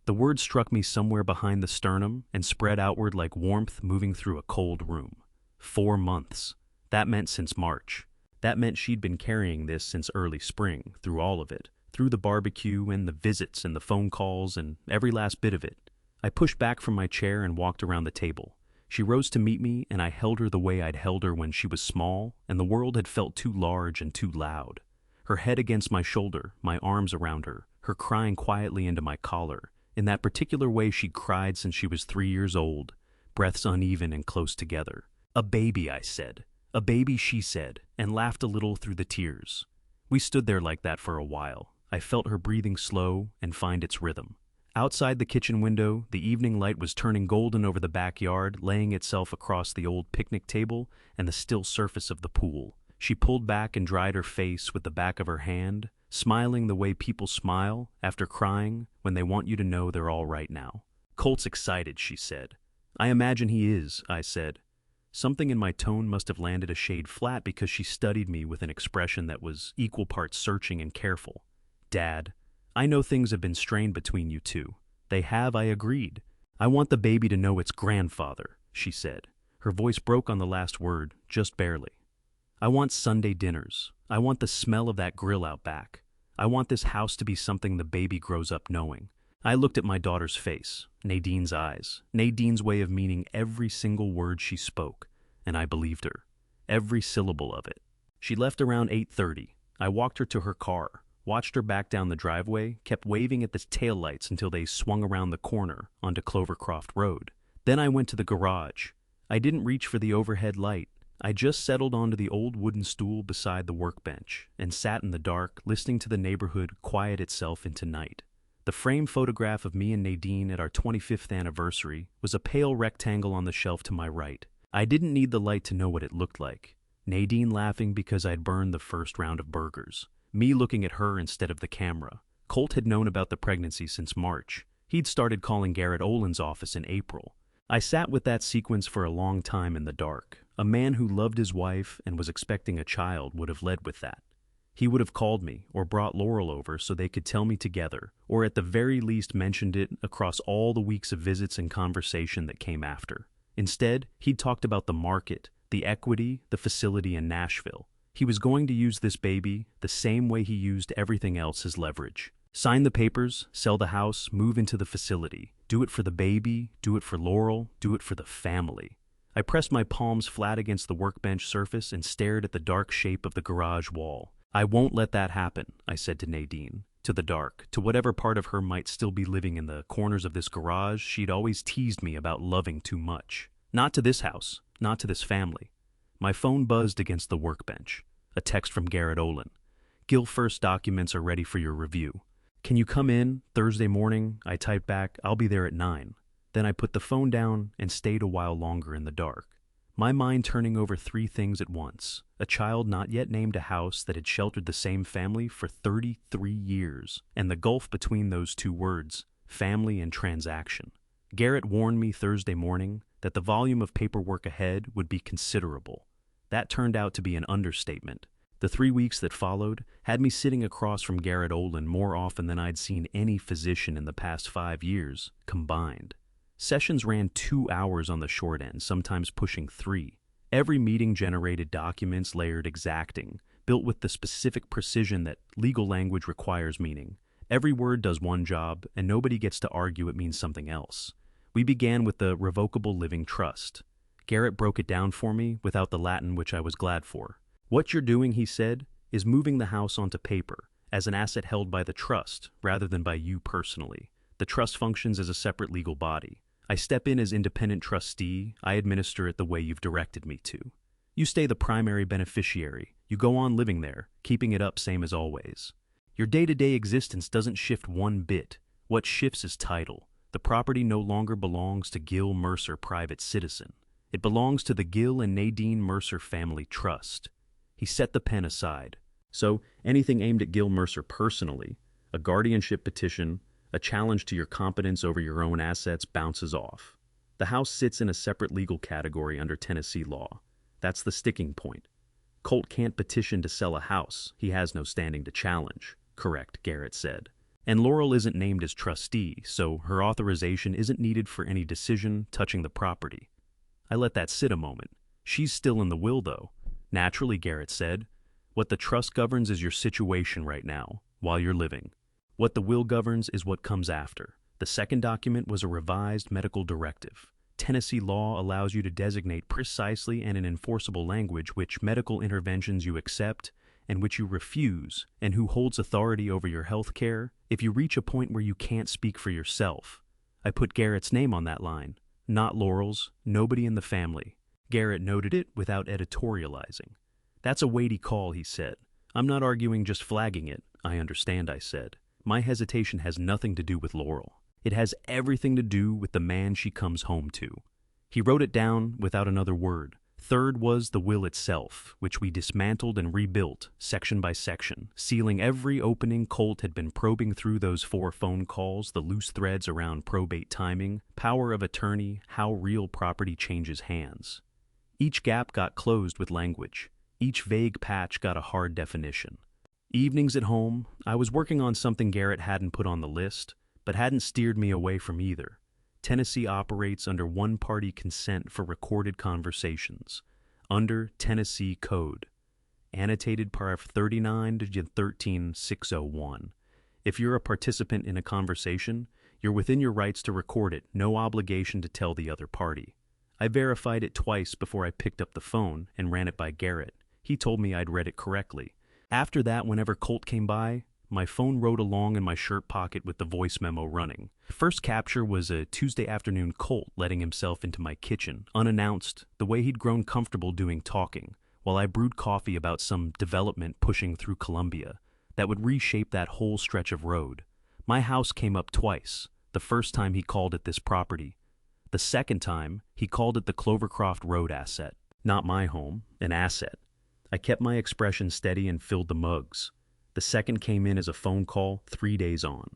Speaker 1: The word struck me somewhere behind the sternum and spread outward like warmth moving through a cold room. 4 months. That meant since March. That meant she'd been carrying this since early spring, through all of it, through the barbecue and the visits and the phone calls and every last bit of it. I pushed back from my chair and walked around the table. She rose to meet me, and I held her the way I'd held her when she was small and the world had felt too large and too loud. Her head against my shoulder, my arms around her, her crying quietly into my collar, in that particular way she'd cried since she was 3 years old, breaths uneven and close together. "A baby," I said. "A baby," she said, and laughed a little through the tears. We stood there like that for a while. I felt her breathing slow and find its rhythm. Outside the kitchen window, the evening light was turning golden over the backyard, laying itself across the old picnic table and the still surface of the pool. She pulled back and dried her face with the back of her hand, smiling the way people smile after crying when they want you to know they're all right now. "Colt's excited," she said. "I imagine he is," I said. Something in my tone must have landed a shade flat because she studied me with an expression that was equal parts searching and careful. "Dad, I know things have been strained between you two." "They have," I agreed. "I want the baby to know its grandfather," she said. Her voice broke on the last word, just barely. "I want Sunday dinners. I want the smell of that grill out back. I want this house to be something the baby grows up knowing." I looked at my daughter's face, Nadine's eyes, Nadine's way of meaning every single word she spoke, and I believed her. Every syllable of it. She left around 8:30. I walked her to her car, watched her back down the driveway, kept waving at the taillights until they swung around the corner onto Clovercroft Road. Then I went to the garage. I didn't reach for the overhead light. I just settled onto the old wooden stool beside the workbench and sat in the dark, listening to the neighborhood quiet itself into night. The framed photograph of me and Nadine at our 25th anniversary was a pale rectangle on the shelf to my right. I didn't need the light to know what it looked like. Nadine laughing because I'd burned the first round of burgers. Me looking at her instead of the camera. Colt had known about the pregnancy since March. He'd started calling Garrett Olin's office in April. I sat with that sequence for a long time in the dark. A man who loved his wife and was expecting a child would have led with that. He would have called me or brought Laurel over so they could tell me together, or at the very least mentioned it across all the weeks of visits and conversation that came after. Instead, he'd talked about the market, the equity, the facility in Nashville. He was going to use this baby the same way he used everything else as leverage. Sign the papers, sell the house, move into the facility. Do it for the baby, do it for Laurel, do it for the family. I pressed my palms flat against the workbench surface and stared at the dark shape of the garage wall. "I won't let that happen," I said to Nadine, to the dark, to whatever part of her might still be living in the corners of this garage she'd always teased me about loving too much. Not to this house, not to this family. My phone buzzed against the workbench. A text from Garrett Olin. "Gil First documents are ready for your review. Can you come in Thursday morning?" I typed back, "I'll be there at 9. Then I put the phone down and stayed a while longer in the dark. My mind turning over 3 things at once. A child not yet named, a house that had sheltered the same family for 33 years, and the gulf between those 2 words, family and transaction. Garrett warned me Thursday morning that the volume of paperwork ahead would be considerable. That turned out to be an understatement. The 3 weeks that followed had me sitting across from Garrett Olin more often than I'd seen any physician in the past 5 years, combined. Sessions ran 2 hours on the short end, sometimes pushing 3. Every meeting generated documents layered exacting, built with the specific precision that legal language requires meaning. Every word does one job, and nobody gets to argue it means something else. We began with the revocable living trust. Garrett broke it down for me without the Latin, which I was glad for. "What you're doing," he said, "is moving the house onto paper, as an asset held by the trust, rather than by you personally. The trust functions as a separate legal body. I step in as independent trustee, I administer it the way you've directed me to. You stay the primary beneficiary, you go on living there, keeping it up same as always. Your day-to-day existence doesn't shift one bit. What shifts is title. The property no longer belongs to Gil Mercer Private Citizen. It belongs to the Gil and Nadine Mercer Family Trust. He set the pen aside. So, anything aimed at Gil Mercer personally, a guardianship petition, a challenge to your competence over your own assets bounces off. The house sits in a separate legal category under Tennessee law. That's the sticking point. Colt can't petition to sell a house he has no standing to challenge. Correct, Garrett said. And Laurel isn't named as trustee, so her authorization isn't needed for any decision touching the property. I let that sit a moment. She's still in the will, though. Naturally, Garrett said. What the trust governs is your situation right now, while you're living. What the will governs is what comes after. The second document was a revised medical directive. Tennessee law allows you to designate precisely and in enforceable language which medical interventions you accept and which you refuse, and who holds authority over your health care if you reach a point where you can't speak for yourself. I put Garrett's name on that line, not Laurel's, nobody in the family. Garrett noted it without editorializing. That's a weighty call, he said. I'm not arguing, just flagging it. I understand, I said. My hesitation has nothing to do with Laurel. It has everything to do with the man she comes home to. He wrote it down without another word. Third was the will itself, which we dismantled and rebuilt, section by section, sealing every opening Colt had been probing through those 4 phone calls, the loose threads around probate timing, power of attorney, how real property changes hands. Each gap got closed with language. Each vague patch got a hard definition. Evenings at home, I was working on something Garrett hadn't put on the list, but hadn't steered me away from either. Tennessee operates under one-party consent for recorded conversations, under Tennessee Code, annotated paragraph 39 to 13601. If you're a participant in a conversation, you're within your rights to record it, no obligation to tell the other party. I verified it twice before I picked up the phone and ran it by Garrett. He told me I'd read it correctly. After that, whenever Colt came by, my phone rode along in my shirt pocket with the voice memo running. First capture was a Tuesday afternoon Colt letting himself into my kitchen, unannounced, the way he'd grown comfortable doing talking, while I brewed coffee about some development pushing through Columbia that would reshape that whole stretch of road. My house came up twice. The first time he called it this property. The second time, he called it the Clovercroft Road asset. Not my home, an asset. I kept my expression steady and filled the mugs. The second came in as a phone call 3 days on.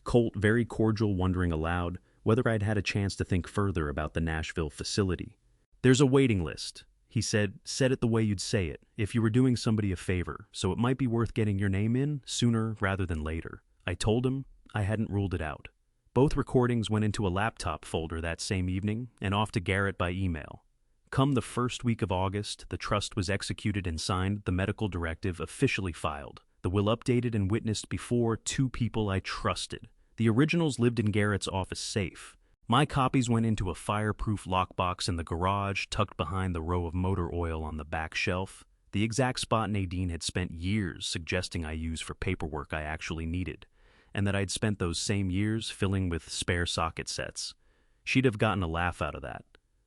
Speaker 1: Colt very cordial, wondering aloud whether I'd had a chance to think further about the Nashville facility. There's a waiting list. He said it the way you'd say it, if you were doing somebody a favor, so it might be worth getting your name in sooner rather than later. I told him I hadn't ruled it out. Both recordings went into a laptop folder that same evening and off to Garrett by email. Come the first week of August, the trust was executed and signed, the medical directive officially filed. The will updated and witnessed before 2 people I trusted. The originals lived in Garrett's office safe. My copies went into a fireproof lockbox in the garage, tucked behind the row of motor oil on the back shelf, the exact spot Nadine had spent years suggesting I use for paperwork I actually needed, and that I'd spent those same years filling with spare socket sets. She'd have gotten a laugh out of that.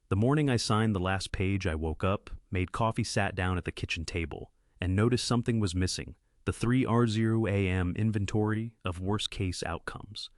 Speaker 1: The morning I signed the last page, I woke up, made coffee, sat down at the kitchen table, and noticed something was missing. The 3R0 AM inventory of worst-case outcomes.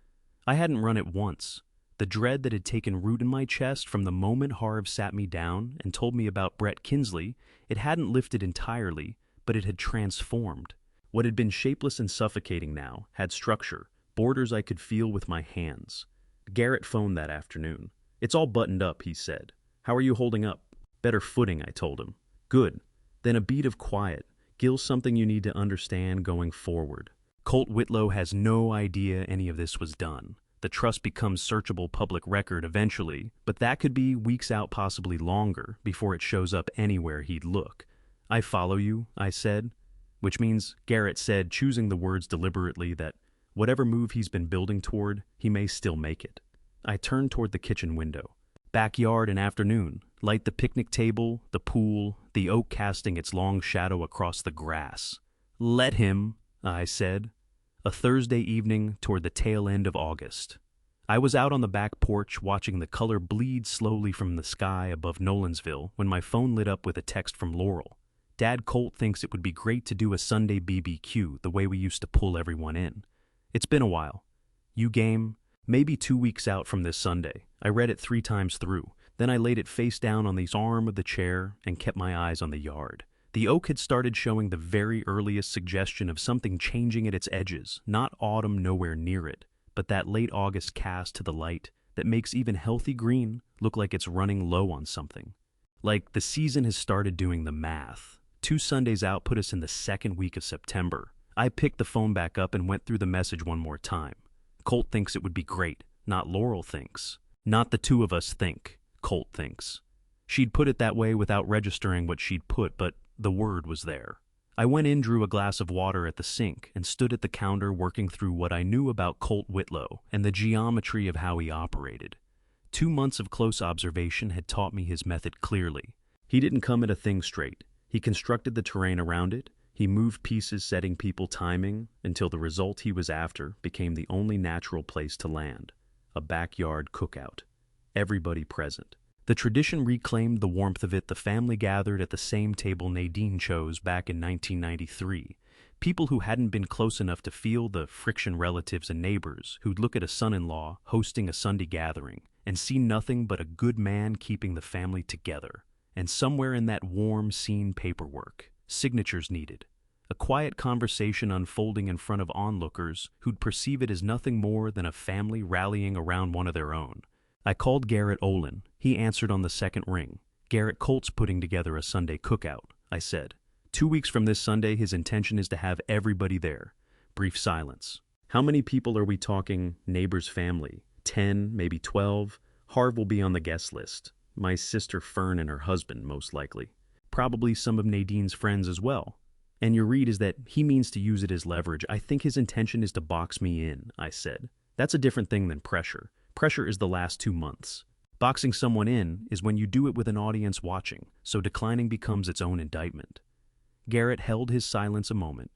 Speaker 1: I hadn't run it once. The dread that had taken root in my chest from the moment Harv sat me down and told me about Brett Kinsley, it hadn't lifted entirely, but it had transformed. What had been shapeless and suffocating now had structure, borders I could feel with my hands. Garrett phoned that afternoon. It's all buttoned up, he said. How are you holding up? Better footing, I told him. Good. Then a beat of quiet. Gil's something you need to understand going forward. Colt Whitlow has no idea any of this was done. The trust becomes searchable public record eventually, but that could be weeks out, possibly longer, before it shows up anywhere he'd look. I follow you, I said, which means, Garrett said, choosing the words deliberately, that whatever move he's been building toward, he may still make it. I turned toward the kitchen window. Backyard and afternoon, light the picnic table, the pool, the oak casting its long shadow across the grass. Let him, I said. A Thursday evening toward the tail end of August. I was out on the back porch watching the color bleed slowly from the sky above Nolansville when my phone lit up with a text from Laurel. Dad, Colt thinks it would be great to do a Sunday BBQ the way we used to pull everyone in. It's been a while. You game? Maybe 2 weeks out from this Sunday. I read it 3 times through. Then I laid it face down on the arm of the chair and kept my eyes on the yard. The oak had started showing the very earliest suggestion of something changing at its edges, not autumn nowhere near it, but that late August cast to the light that makes even healthy green look like it's running low on something. Like the season has started doing the math. 2 Sundays out put us in the second week of September. I picked the phone back up and went through the message one more time. Colt thinks it would be great, not Laurel thinks. Not the two of us think, Colt thinks. She'd put it that way without registering what she'd put, but the word was there. I went in, drew a glass of water at the sink, and stood at the counter working through what I knew about Colt Whitlow and the geometry of how he operated. 2 months of close observation had taught me his method clearly. He didn't come at a thing straight. He constructed the terrain around it. He moved pieces, setting people timing, until the result he was after became the only natural place to land. A backyard cookout. Everybody present. The tradition reclaimed the warmth of it. The family gathered at the same table Nadine chose back in 1993. People who hadn't been close enough to feel the friction, relatives and neighbors who'd look at a son-in-law hosting a Sunday gathering and see nothing but a good man keeping the family together. And somewhere in that warm scene, paperwork, signatures needed, a quiet conversation unfolding in front of onlookers who'd perceive it as nothing more than a family rallying around one of their own. I called Garrett Olin. He answered on the second ring. Garrett, Colt's putting together a Sunday cookout, I said. 2 weeks from this Sunday, his intention is to have everybody there. Brief silence. How many people are we talking? Neighbor's family. 10, maybe 12. Harv will be on the guest list. My sister Fern and her husband, most likely. Probably some of Nadine's friends as well. And your read is that he means to use it as leverage. I think his intention is to box me in, I said. That's a different thing than pressure. Pressure is the last 2 months. Boxing someone in is when you do it with an audience watching, so declining becomes its own indictment. Garrett held his silence a moment.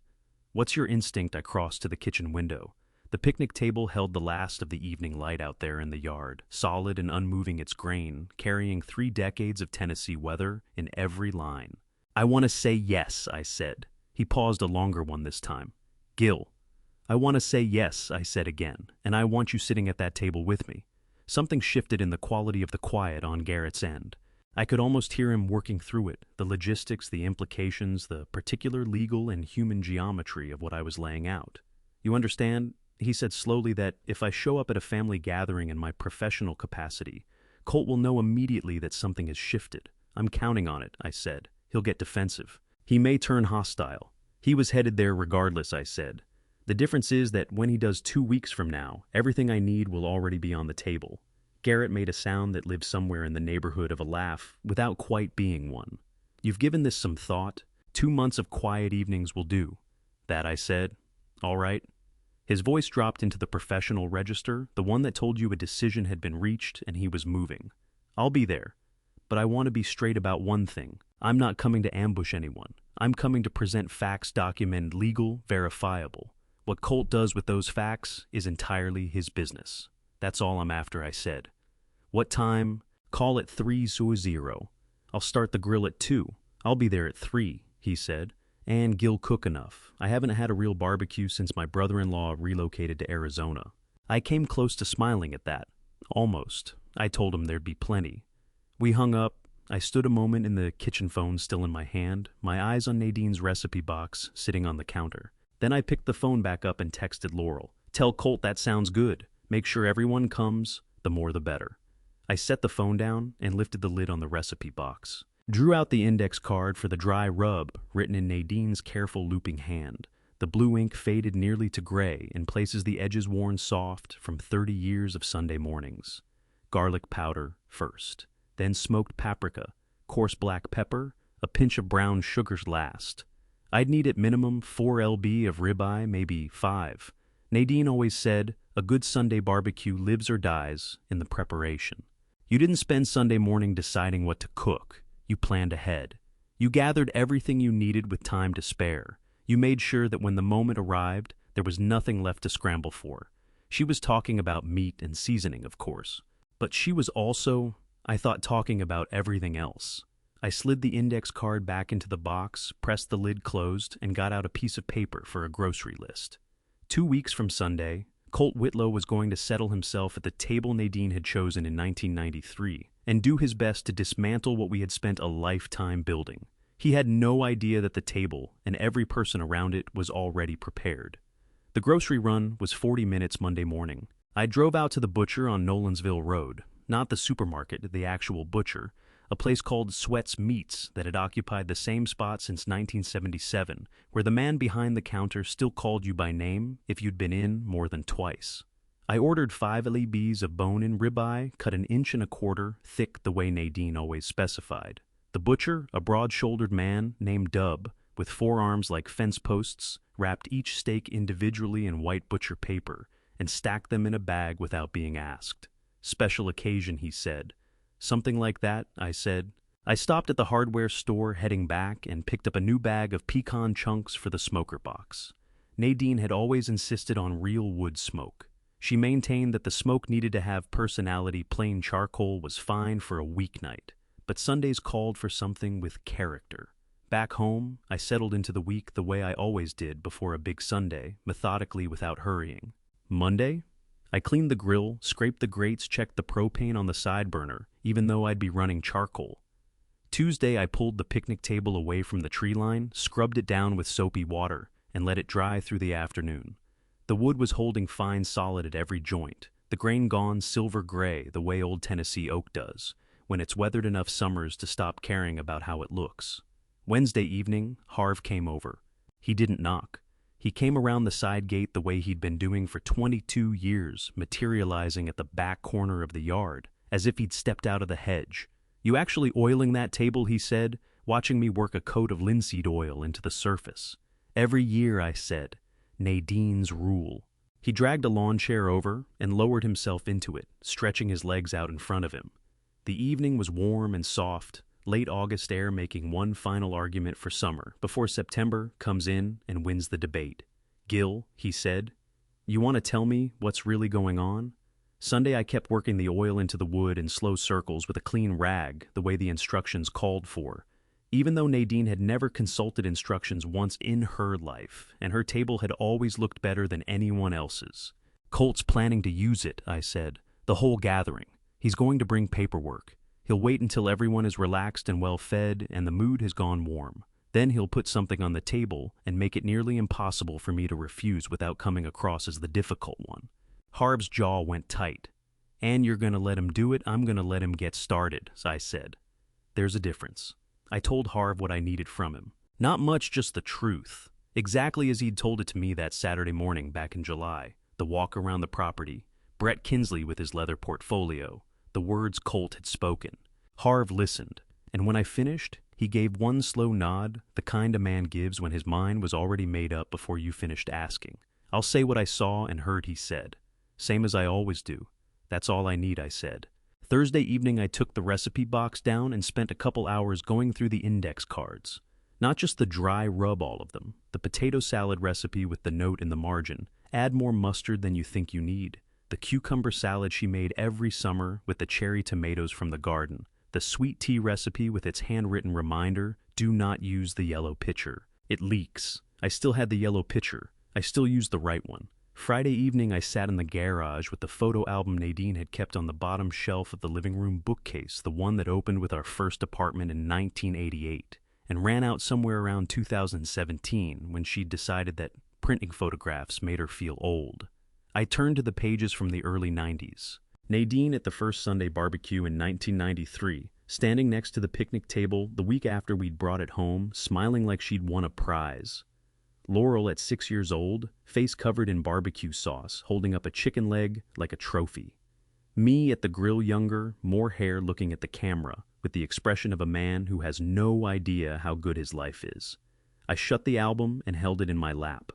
Speaker 1: What's your instinct? I crossed to the kitchen window. The picnic table held the last of the evening light out there in the yard, solid and unmoving its grain, carrying 3 decades of Tennessee weather in every line. I want to say yes, I said. He paused, a longer one this time. Gil. I want to say yes, I said again, and I want you sitting at that table with me. Something shifted in the quality of the quiet on Garrett's end. I could almost hear him working through it, the logistics, the implications, the particular legal and human geometry of what I was laying out. You understand? He said slowly that if I show up at a family gathering in my professional capacity, Colt will know immediately that something has shifted. I'm counting on it, I said. He'll get defensive. He may turn hostile. He was headed there regardless, I said. The difference is that when he does 2 weeks from now, everything I need will already be on the table. Garrett made a sound that lived somewhere in the neighborhood of a laugh without quite being one. You've given this some thought? 2 months of quiet evenings will do. That, I said. All right. His voice dropped into the professional register, the one that told you a decision had been reached and he was moving. I'll be there. But I want to be straight about one thing. I'm not coming to ambush anyone. I'm coming to present facts documented, legal, verifiable. What Colt does with those facts is entirely his business. That's all I'm after, I said. What time? Call it 3:00. I'll start the grill at 2. I'll be there at 3, he said. And Gil cook enough. I haven't had a real barbecue since my brother-in-law relocated to Arizona. I came close to smiling at that. Almost. I told him there'd be plenty. We hung up. I stood a moment in the kitchen phone still in my hand, my eyes on Nadine's recipe box sitting on the counter. Then I picked the phone back up and texted Laurel. Tell Colt that sounds good. Make sure everyone comes, the more the better. I set the phone down and lifted the lid on the recipe box. Drew out the index card for the dry rub written in Nadine's careful looping hand. The blue ink faded nearly to gray in places, the edges worn soft from 30 years of Sunday mornings. Garlic powder first, then smoked paprika, coarse black pepper, a pinch of brown sugars last. I'd need at minimum 4 lb of ribeye, maybe 5. Nadine always said, a good Sunday barbecue lives or dies in the preparation. You didn't spend Sunday morning deciding what to cook. You planned ahead. You gathered everything you needed with time to spare. You made sure that when the moment arrived, there was nothing left to scramble for. She was talking about meat and seasoning, of course. But she was also, I thought, talking about everything else. I slid the index card back into the box, pressed the lid closed, and got out a piece of paper for a grocery list. 2 weeks from Sunday, Colt Whitlow was going to settle himself at the table Nadine had chosen in 1993 and do his best to dismantle what we had spent a lifetime building. He had no idea that the table and every person around it was already prepared. The grocery run was 40 minutes Monday morning. I drove out to the butcher on Nolansville Road, not the supermarket, the actual butcher, a place called Sweat's Meats that had occupied the same spot since 1977, where the man behind the counter still called you by name if you'd been in more than twice. I ordered 5 lbs of bone-in ribeye, cut 1.25 inches thick the way Nadine always specified. The butcher, a broad-shouldered man named Dub, with forearms like fence posts, wrapped each steak individually in white butcher paper and stacked them in a bag without being asked. Special occasion, he said. Something like that, I said. I stopped at the hardware store heading back and picked up a new bag of pecan chunks for the smoker box. Nadine had always insisted on real wood smoke. She maintained that the smoke needed to have personality. Plain charcoal was fine for a weeknight, but Sundays called for something with character. Back home, I settled into the week the way I always did before a big Sunday, methodically without hurrying. Monday? I cleaned the grill, scraped the grates, checked the propane on the side burner, even though I'd be running charcoal. Tuesday, I pulled the picnic table away from the tree line, scrubbed it down with soapy water, and let it dry through the afternoon. The wood was holding fine solid at every joint, the grain gone silver gray the way old Tennessee oak does, when it's weathered enough summers to stop caring about how it looks. Wednesday evening, Harv came over. He didn't knock. He came around the side gate the way he'd been doing for 22 years, materializing at the back corner of the yard, as if he'd stepped out of the hedge. "You actually oiling that table?" he said, watching me work a coat of linseed oil into the surface. "Every year," I said. Nadine's rule. He dragged a lawn chair over and lowered himself into it, stretching his legs out in front of him. The evening was warm and soft, late August air making one final argument for summer before September comes in and wins the debate. "Gil," he said, "you want to tell me what's really going on?" Sunday I kept working the oil into the wood in slow circles with a clean rag, the way the instructions called for. Even though Nadine had never consulted instructions once in her life, and her table had always looked better than anyone else's. "Colt's planning to use it," I said. "The whole gathering. He's going to bring paperwork. He'll wait until everyone is relaxed and well-fed and the mood has gone warm. Then he'll put something on the table and make it nearly impossible for me to refuse without coming across as the difficult one." Harv's jaw went tight. "And you're going to let him do it? I'm going to let him get started," I said. "There's a difference." I told Harv what I needed from him. Not much, just the truth. Exactly as he'd told it to me that Saturday morning back in July. The walk around the property. Brett Kinsley with his leather portfolio. The words Colt had spoken. Harv listened, and when I finished, he gave one slow nod, the kind a man gives when his mind was already made up before you finished asking. "I'll say what I saw and heard," he said. "Same as I always do. That's all I need," I said. Thursday evening I took the recipe box down and spent a couple hours going through the index cards. Not just the dry rub all of them, the potato salad recipe with the note in the margin, "Add more mustard than you think you need." The cucumber salad she made every summer with the cherry tomatoes from the garden. The sweet tea recipe with its handwritten reminder, "Do not use the yellow pitcher. It leaks." I still had the yellow pitcher. I still used the right one. Friday evening I sat in the garage with the photo album Nadine had kept on the bottom shelf of the living room bookcase, the one that opened with our first apartment in 1988, and ran out somewhere around 2017 when she'd decided that printing photographs made her feel old. I turned to the pages from the early 90s. Nadine at the first Sunday barbecue in 1993, standing next to the picnic table the week after we'd brought it home, smiling like she'd won a prize. Laurel at 6 years old, face covered in barbecue sauce, holding up a chicken leg like a trophy. Me at the grill younger, more hair looking at the camera, with the expression of a man who has no idea how good his life is. I shut the album and held it in my lap.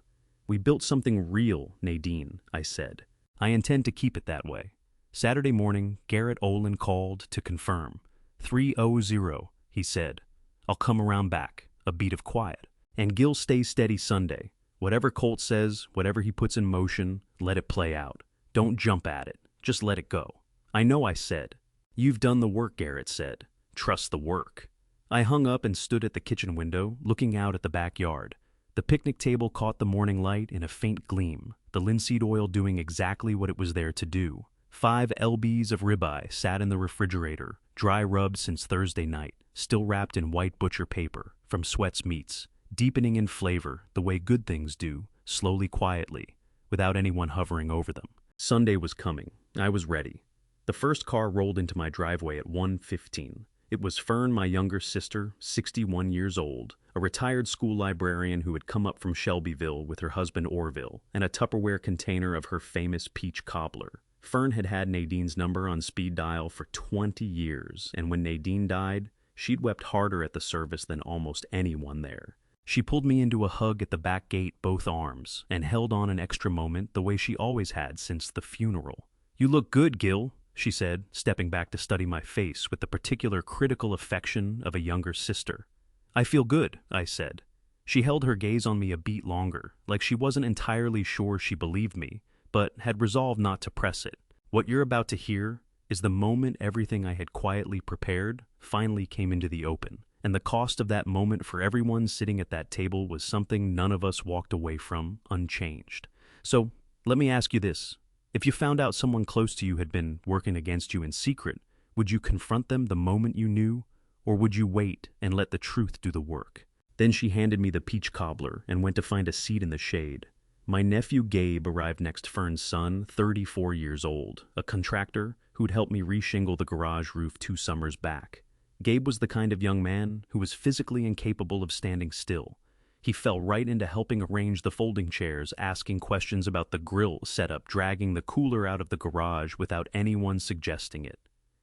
Speaker 1: "We built something real, Nadine," I said. "I intend to keep it that way." Saturday morning, Garrett Olin called to confirm. 3:00, he said. "I'll come around back." A beat of quiet. "And Gil stays steady Sunday. Whatever Colt says, whatever he puts in motion, let it play out. Don't jump at it. Just let it go." "I know," I said. "You've done the work," Garrett said. "Trust the work." I hung up and stood at the kitchen window, looking out at the backyard. The picnic table caught the morning light in a faint gleam, the linseed oil doing exactly what it was there to do. 5 lbs of ribeye sat in the refrigerator, dry rubbed since Thursday night, still wrapped in white butcher paper, from sweats meats, deepening in flavor the way good things do, slowly, quietly, without anyone hovering over them. Sunday was coming. I was ready. The first car rolled into my driveway at 1:15. It was Fern, my younger sister, 61 years old, a retired school librarian who had come up from Shelbyville with her husband Orville, and a Tupperware container of her famous peach cobbler. Fern had had Nadine's number on speed dial for 20 years, and when Nadine died, she'd wept harder at the service than almost anyone there. She pulled me into a hug at the back gate, both arms, and held on an extra moment the way she always had since the funeral. "You look good, Gil," she said, stepping back to study my face with the particular critical affection of a younger sister. "I feel good," I said. She held her gaze on me a beat longer, like she wasn't entirely sure she believed me, but had resolved not to press it. "What you're about to hear is the moment everything I had quietly prepared finally came into the open. And the cost of that moment for everyone sitting at that table was something none of us walked away from unchanged. So, let me ask you this. If you found out someone close to you had been working against you in secret, would you confront them the moment you knew, or would you wait and let the truth do the work?" Then she handed me the peach cobbler and went to find a seat in the shade. My nephew Gabe arrived next Fern's son, 34 years old, a contractor who'd helped me reshingle the garage roof 2 summers back. Gabe was the kind of young man who was physically incapable of standing still. He fell right into helping arrange the folding chairs, asking questions about the grill setup, dragging the cooler out of the garage without anyone suggesting it.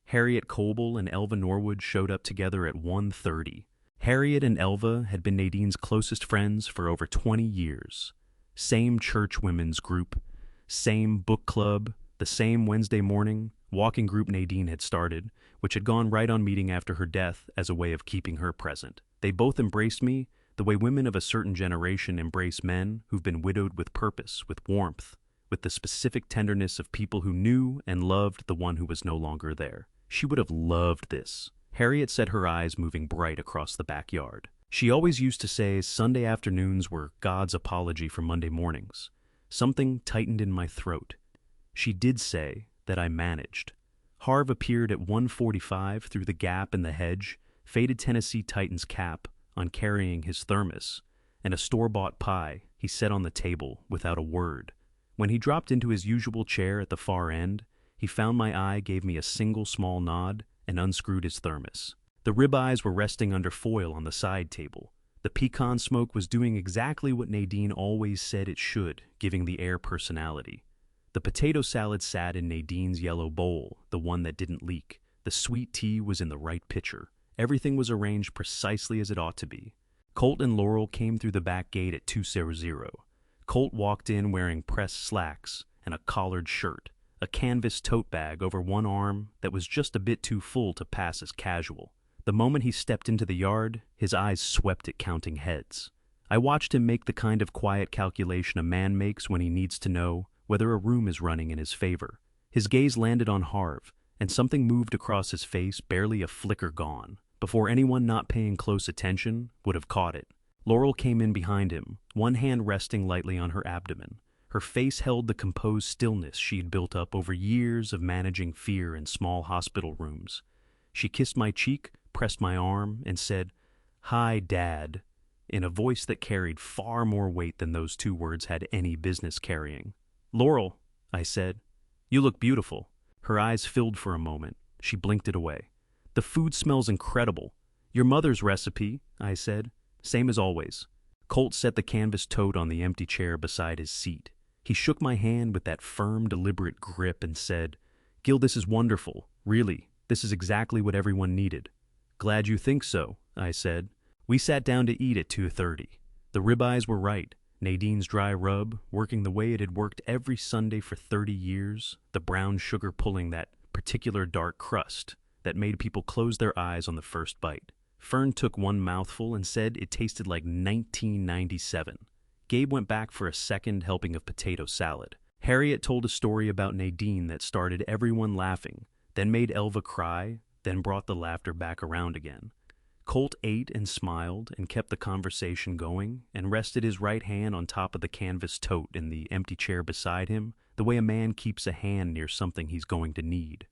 Speaker 1: Harriet Coble and Elva Norwood showed up together at 1:30. Harriet and Elva had been Nadine's closest friends for over 20 years. Same church women's group, same book club, the same Wednesday morning walking group Nadine had started, which had gone right on meeting after her death as a way of keeping her present. They both embraced me the way women of a certain generation embrace men who've been widowed with purpose, with warmth, with the specific tenderness of people who knew and loved the one who was no longer there. She would have loved this. Harriet said, her eyes moving bright across the backyard. She always used to say Sunday afternoons were God's apology for Monday mornings. Something tightened in my throat. She did say that I managed. Harv appeared at 1:45 through the gap in the hedge, faded Tennessee Titans cap on carrying his thermos, and a store-bought pie he set on the table without a word. When he dropped into his usual chair at the far end, he found my eye, gave me a single small nod, and unscrewed his thermos. The ribeyes were resting under foil on the side table. The pecan smoke was doing exactly what Nadine always said it should, giving the air personality. The potato salad sat in Nadine's yellow bowl, the one that didn't leak. The sweet tea was in the right pitcher. Everything was arranged precisely as it ought to be. Colt and Laurel came through the back gate at 2:00. Colt walked in wearing pressed slacks and a collared shirt, a canvas tote bag over one arm that was just a bit too full to pass as casual. The moment he stepped into the yard, his eyes swept at counting heads. I watched him make the kind of quiet calculation a man makes when he needs to know whether a room is running in his favor. His gaze landed on Harv, and something moved across his face, barely a flicker gone, before anyone not paying close attention would have caught it. Laurel came in behind him, one hand resting lightly on her abdomen. Her face held the composed stillness she'd built up over years of managing fear in small hospital rooms. She kissed my cheek, pressed my arm, and said, "Hi, Dad," in a voice that carried far more weight than those 2 words had any business carrying. "Laurel," I said, "you look beautiful." Her eyes filled for a moment. She blinked it away. "The food smells incredible. Your mother's recipe," I said. "Same as always." Colt set the canvas tote on the empty chair beside his seat. He shook my hand with that firm, deliberate grip and said, "Gil, this is wonderful. Really, this is exactly what everyone needed." "Glad you think so," I said. We sat down to eat at 2:30. The ribeyes were right. Nadine's dry rub, working the way it had worked every Sunday for 30 years, the brown sugar pulling that particular dark crust that made people close their eyes on the first bite. Fern took one mouthful and said it tasted like 1997. Gabe went back for a second helping of potato salad. Harriet told a story about Nadine that started everyone laughing, then made Elva cry, then brought the laughter back around again. Colt ate and smiled and kept the conversation going and rested his right hand on top of the canvas tote in the empty chair beside him, the way a man keeps a hand near something he's going to need.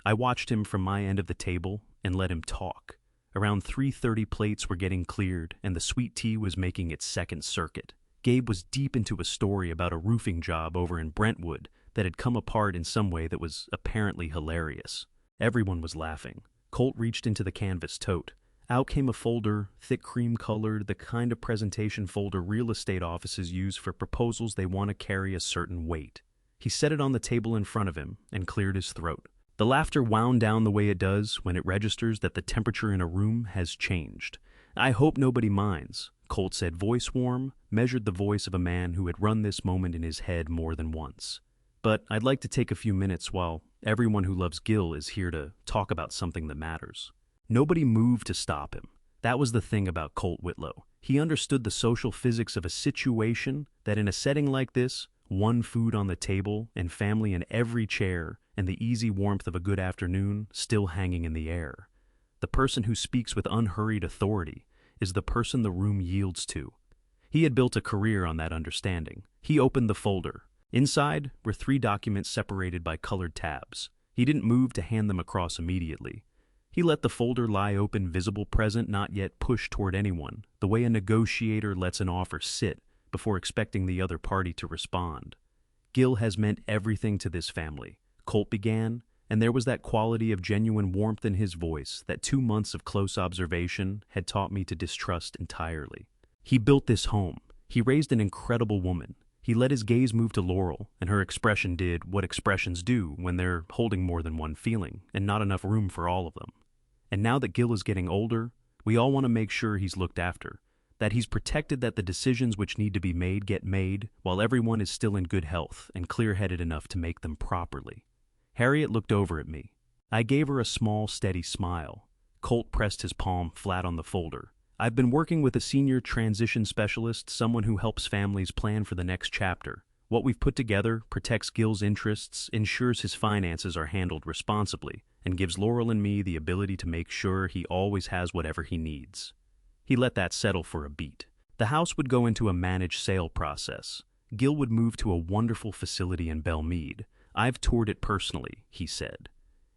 Speaker 1: I watched him from my end of the table and let him talk. Around 3:30 plates were getting cleared, and the sweet tea was making its second circuit. Gabe was deep into a story about a roofing job over in Brentwood that had come apart in some way that was apparently hilarious. Everyone was laughing. Colt reached into the canvas tote. Out came a folder, thick cream-colored, the kind of presentation folder real estate offices use for proposals they want to carry a certain weight. He set it on the table in front of him and cleared his throat. The laughter wound down the way it does when it registers that the temperature in a room has changed. "I hope nobody minds," Colt said, voice warm, measured the voice of a man who had run this moment in his head more than once. "But I'd like to take a few minutes while everyone who loves Gil is here to talk about something that matters." Nobody moved to stop him. That was the thing about Colt Whitlow. He understood the social physics of a situation that in a setting like this, one food on the table and family in every chair and the easy warmth of a good afternoon still hanging in the air. The person who speaks with unhurried authority is the person the room yields to. He had built a career on that understanding. He opened the folder. Inside were 3 documents separated by colored tabs. He didn't move to hand them across immediately. He let the folder lie open, visible, present, not yet pushed toward anyone, the way a negotiator lets an offer sit before expecting the other party to respond. "Gil has meant everything to this family," Colt began, and there was that quality of genuine warmth in his voice that 2 months of close observation had taught me to distrust entirely. "He built this home. He raised an incredible woman. He let his gaze move to Laurel, and her expression did what expressions do when they're holding more than one feeling, and not enough room for all of them. And now that Gil is getting older, we all want to make sure he's looked after, that he's protected, that the decisions which need to be made get made while everyone is still in good health and clear-headed enough to make them properly." Harriet looked over at me. I gave her a small, steady smile. Colt pressed his palm flat on the folder. "I've been working with a senior transition specialist, someone who helps families plan for the next chapter. What we've put together protects Gil's interests, ensures his finances are handled responsibly, and gives Laurel and me the ability to make sure he always has whatever he needs." He let that settle for a beat. The house would go into a managed sale process. Gil would move to a wonderful facility in Belmead. "I've toured it personally," he said.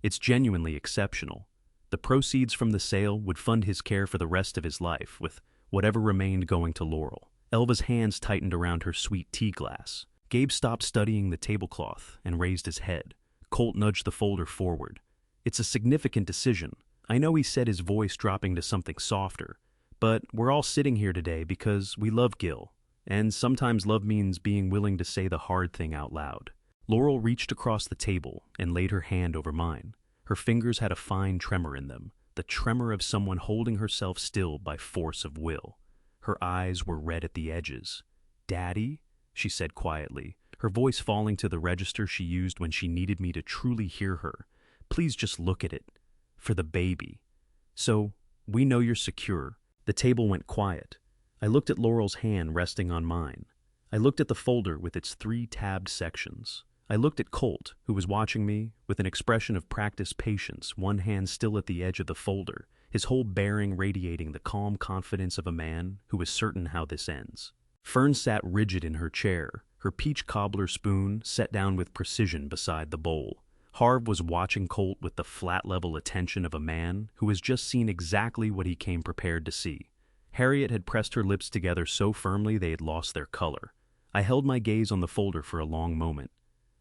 Speaker 1: "It's genuinely exceptional. The proceeds from the sale would fund his care for the rest of his life, with whatever remained going to Laurel." Elva's hands tightened around her sweet tea glass. Gabe stopped studying the tablecloth and raised his head. Colt nudged the folder forward. "It's a significant decision. I know," he said, his voice dropping to something softer, "but we're all sitting here today because we love Gil, and sometimes love means being willing to say the hard thing out loud." Laurel reached across the table and laid her hand over mine. Her fingers had a fine tremor in them, the tremor of someone holding herself still by force of will. Her eyes were red at the edges. "Daddy?" she said quietly, her voice falling to the register she used when she needed me to truly hear her. "Please just look at it. For the baby. So, we know you're secure." The table went quiet. I looked at Laurel's hand resting on mine. I looked at the folder with its 3 tabbed sections. I looked at Colt, who was watching me with an expression of practiced patience, one hand still at the edge of the folder, his whole bearing radiating the calm confidence of a man who is certain how this ends. Fern sat rigid in her chair, her peach cobbler spoon set down with precision beside the bowl. Harv was watching Colt with the flat-level attention of a man who has just seen exactly what he came prepared to see. Harriet had pressed her lips together so firmly they had lost their color. I held my gaze on the folder for a long moment.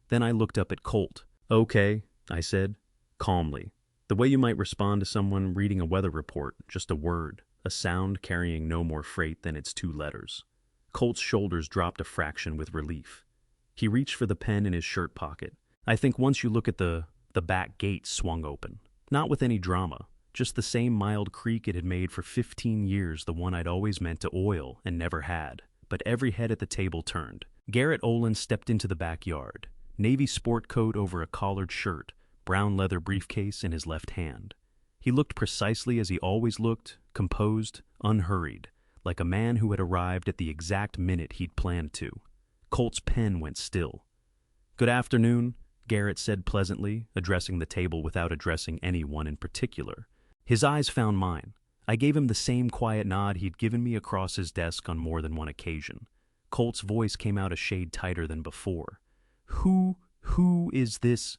Speaker 1: Then I looked up at Colt. "Okay," I said, calmly, the way you might respond to someone reading a weather report, just a word, a sound carrying no more freight than its 2 letters. Colt's shoulders dropped a fraction with relief. He reached for the pen in his shirt pocket. "I think once you look at the back gate swung open. Not with any drama, just the same mild creak it had made for 15 years, the one I'd always meant to oil and never had." But every head at the table turned. Garrett Olin stepped into the backyard, navy sport coat over a collared shirt, brown leather briefcase in his left hand. He looked precisely as he always looked, composed, unhurried, like a man who had arrived at the exact minute he'd planned to. Colt's pen went still. "Good afternoon," Garrett said pleasantly, addressing the table without addressing anyone in particular. His eyes found mine. I gave him the same quiet nod he'd given me across his desk on more than one occasion. Colt's voice came out a shade tighter than before. Who is this?"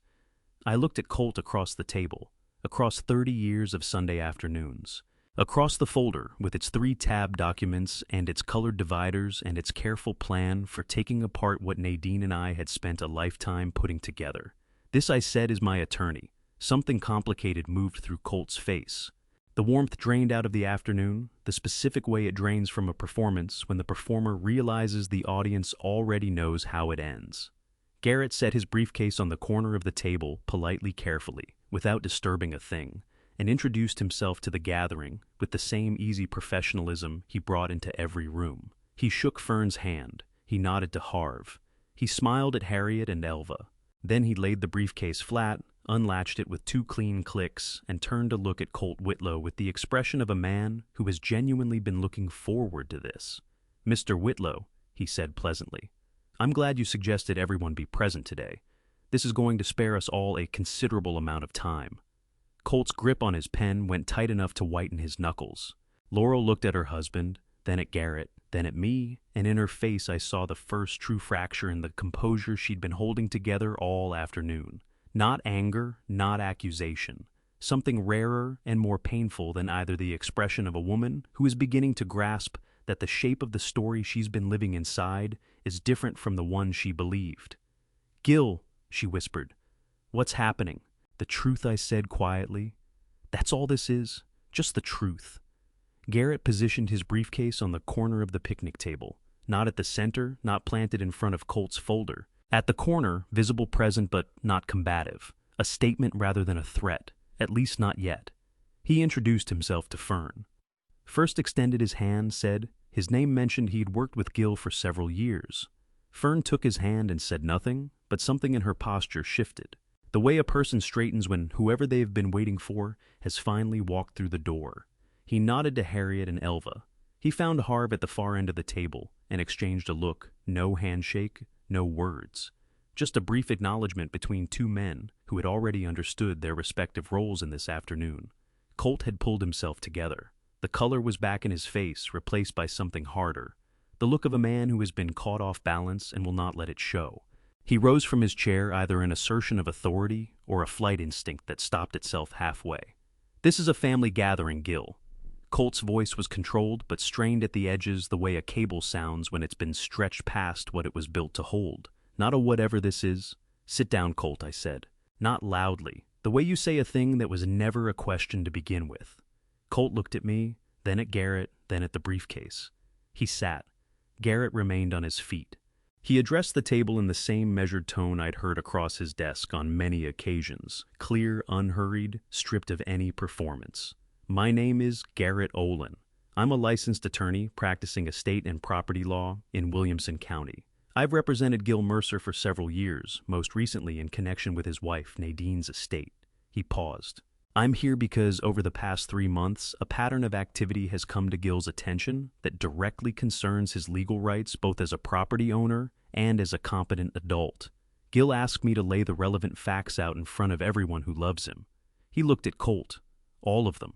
Speaker 1: I looked at Colt across the table, across 30 years of Sunday afternoons. Across the folder, with its 3-tab documents and its colored dividers and its careful plan for taking apart what Nadine and I had spent a lifetime putting together. This, I said, is my attorney. Something complicated moved through Colt's face. The warmth drained out of the afternoon, the specific way it drains from a performance when the performer realizes the audience already knows how it ends. Garrett set his briefcase on the corner of the table, politely, carefully, without disturbing a thing, and introduced himself to the gathering with the same easy professionalism he brought into every room. He shook Fern's hand. He nodded to Harv. He smiled at Harriet and Elva. Then he laid the briefcase flat, unlatched it with 2 clean clicks, and turned to look at Colt Whitlow with the expression of a man who has genuinely been looking forward to this. "Mr. Whitlow," he said pleasantly, "I'm glad you suggested everyone be present today. This is going to spare us all a considerable amount of time." Colt's grip on his pen went tight enough to whiten his knuckles. Laurel looked at her husband, then at Garrett, then at me, and in her face I saw the first true fracture in the composure she'd been holding together all afternoon. Not anger, not accusation. Something rarer and more painful than either the expression of a woman who is beginning to grasp that the shape of the story she's been living inside is different from the one she believed. "Gil," she whispered, "what's happening?" "The truth," I said quietly. "That's all this is, just the truth." Garrett positioned his briefcase on the corner of the picnic table, not at the center, not planted in front of Colt's folder. At the corner, visible, present, but not combative. A statement rather than a threat, at least not yet. He introduced himself to Fern. First extended his hand, said, his name mentioned he had worked with Gil for several years. Fern took his hand and said nothing, but something in her posture shifted. The way a person straightens when whoever they've been waiting for has finally walked through the door. He nodded to Harriet and Elva. He found Harv at the far end of the table and exchanged a look, no handshake, no words. Just a brief acknowledgement between 2 men who had already understood their respective roles in this afternoon. Colt had pulled himself together. The color was back in his face, replaced by something harder. The look of a man who has been caught off balance and will not let it show. He rose from his chair, either an assertion of authority or a flight instinct that stopped itself halfway. "This is a family gathering, Gil." Colt's voice was controlled but strained at the edges the way a cable sounds when it's been stretched past what it was built to hold. "Not a whatever this is." "Sit down, Colt," I said. Not loudly, the way you say a thing that was never a question to begin with. Colt looked at me, then at Garrett, then at the briefcase. He sat. Garrett remained on his feet. He addressed the table in the same measured tone I'd heard across his desk on many occasions, clear, unhurried, stripped of any performance. "My name is Garrett Olin. I'm a licensed attorney practicing estate and property law in Williamson County. I've represented Gil Mercer for several years, most recently in connection with his wife Nadine's estate." He paused. "I'm here because over the past 3 months, a pattern of activity has come to Gil's attention that directly concerns his legal rights both as a property owner and as a competent adult. Gil asked me to lay the relevant facts out in front of everyone who loves him." He looked at Colt. "All of them."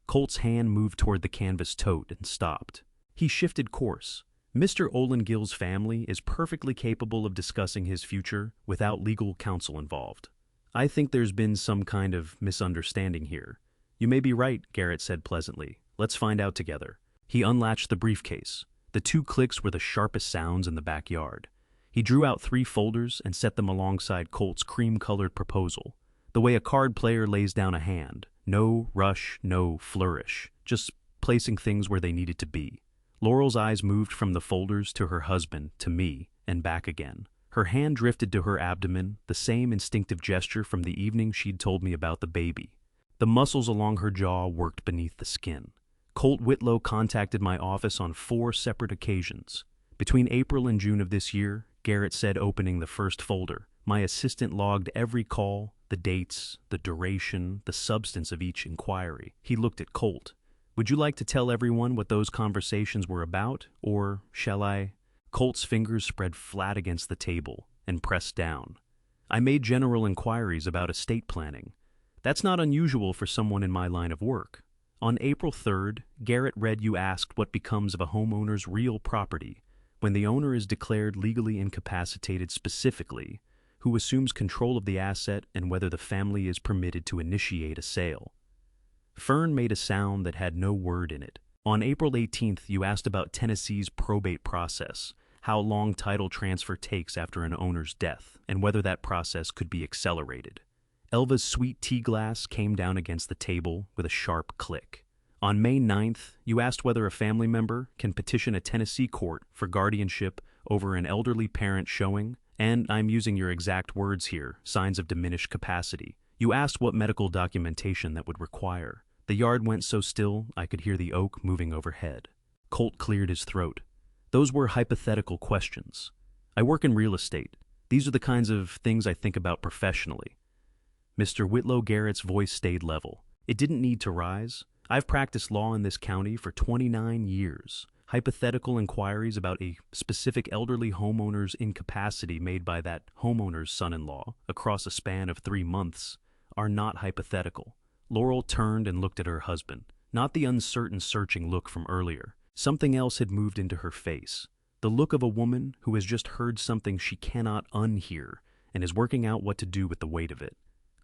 Speaker 1: Colt's hand moved toward the canvas tote and stopped. He shifted course. "Mr. Olin Gil's family is perfectly capable of discussing his future without legal counsel involved. I think there's been some kind of misunderstanding here." "You may be right," Garrett said pleasantly. "Let's find out together." He unlatched the briefcase. The 2 clicks were the sharpest sounds in the backyard. He drew out 3 folders and set them alongside Colt's cream-colored proposal, the way a card player lays down a hand. No rush, no flourish, just placing things where they needed to be. Laurel's eyes moved from the folders to her husband, to me, and back again. Her hand drifted to her abdomen, the same instinctive gesture from the evening she'd told me about the baby. The muscles along her jaw worked beneath the skin. Colt Whitlow contacted my office on 4 separate occasions. Between April and June of this year, Garrett said, opening the first folder, my assistant logged every call, the dates, the duration, the substance of each inquiry. He looked at Colt. "Would you like to tell everyone what those conversations were about, or shall I?" Colt's fingers spread flat against the table and pressed down. "I made general inquiries about estate planning. That's not unusual for someone in my line of work. On April 3rd, Garrett read you asked what becomes of a homeowner's real property when the owner is declared legally incapacitated, specifically, who assumes control of the asset and whether the family is permitted to initiate a sale." Fern made a sound that had no word in it. On April 18th, you asked about Tennessee's probate process, how long title transfer takes after an owner's death, and whether that process could be accelerated. Elva's sweet tea glass came down against the table with a sharp click. On May 9th, you asked whether a family member can petition a Tennessee court for guardianship over an elderly parent showing, and I'm using your exact words here, signs of diminished capacity. You asked what medical documentation that would require. The yard went so still I could hear the oak moving overhead. Colt cleared his throat. Those were hypothetical questions. I work in real estate. These are the kinds of things I think about professionally. Mr. Whitlow Garrett's voice stayed level. It didn't need to rise. I've practiced law in this county for 29 years. Hypothetical inquiries about a specific elderly homeowner's incapacity made by that homeowner's son-in-law across a span of 3 months are not hypothetical. Laurel turned and looked at her husband, not the uncertain, searching look from earlier. Something else had moved into her face, the look of a woman who has just heard something she cannot unhear and is working out what to do with the weight of it.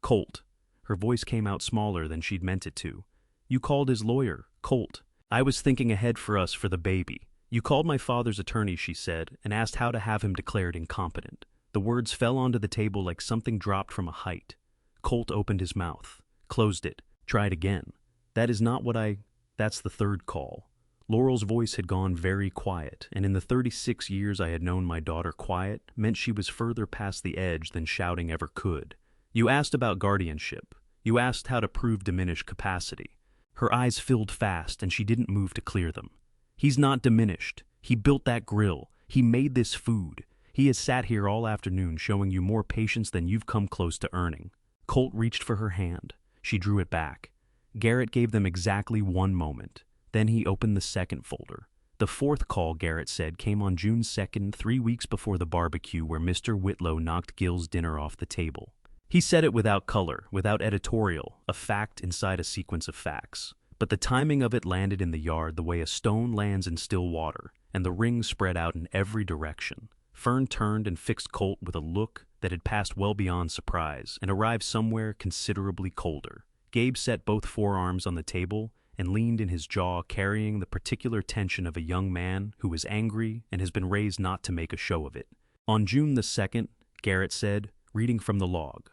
Speaker 1: Colt. Her voice came out smaller than she'd meant it to. You called his lawyer, Colt. I was thinking ahead for us for the baby. You called my father's attorney, she said, and asked how to have him declared incompetent. The words fell onto the table like something dropped from a height. Colt opened his mouth, closed it, tried again. That's the third call. Laurel's voice had gone very quiet, and in the 36 years I had known my daughter quiet meant she was further past the edge than shouting ever could. You asked about guardianship. You asked how to prove diminished capacity. Her eyes filled fast, and she didn't move to clear them. He's not diminished. He built that grill. He made this food. He has sat here all afternoon showing you more patience than you've come close to earning. Colt reached for her hand. She drew it back. Garrett gave them exactly 1 moment. Then he opened the second folder. The fourth call, Garrett said, came on June 2nd, 3 weeks before the barbecue where Mr. Whitlow knocked Gil's dinner off the table. He said it without color, without editorial, a fact inside a sequence of facts. But the timing of it landed in the yard the way a stone lands in still water, and the rings spread out in every direction. Fern turned and fixed Colt with a look that had passed well beyond surprise and arrived somewhere considerably colder. Gabe set both forearms on the table and leaned in his jaw, carrying the particular tension of a young man who is angry and has been raised not to make a show of it. On June the 2nd, Garrett said, reading from the log,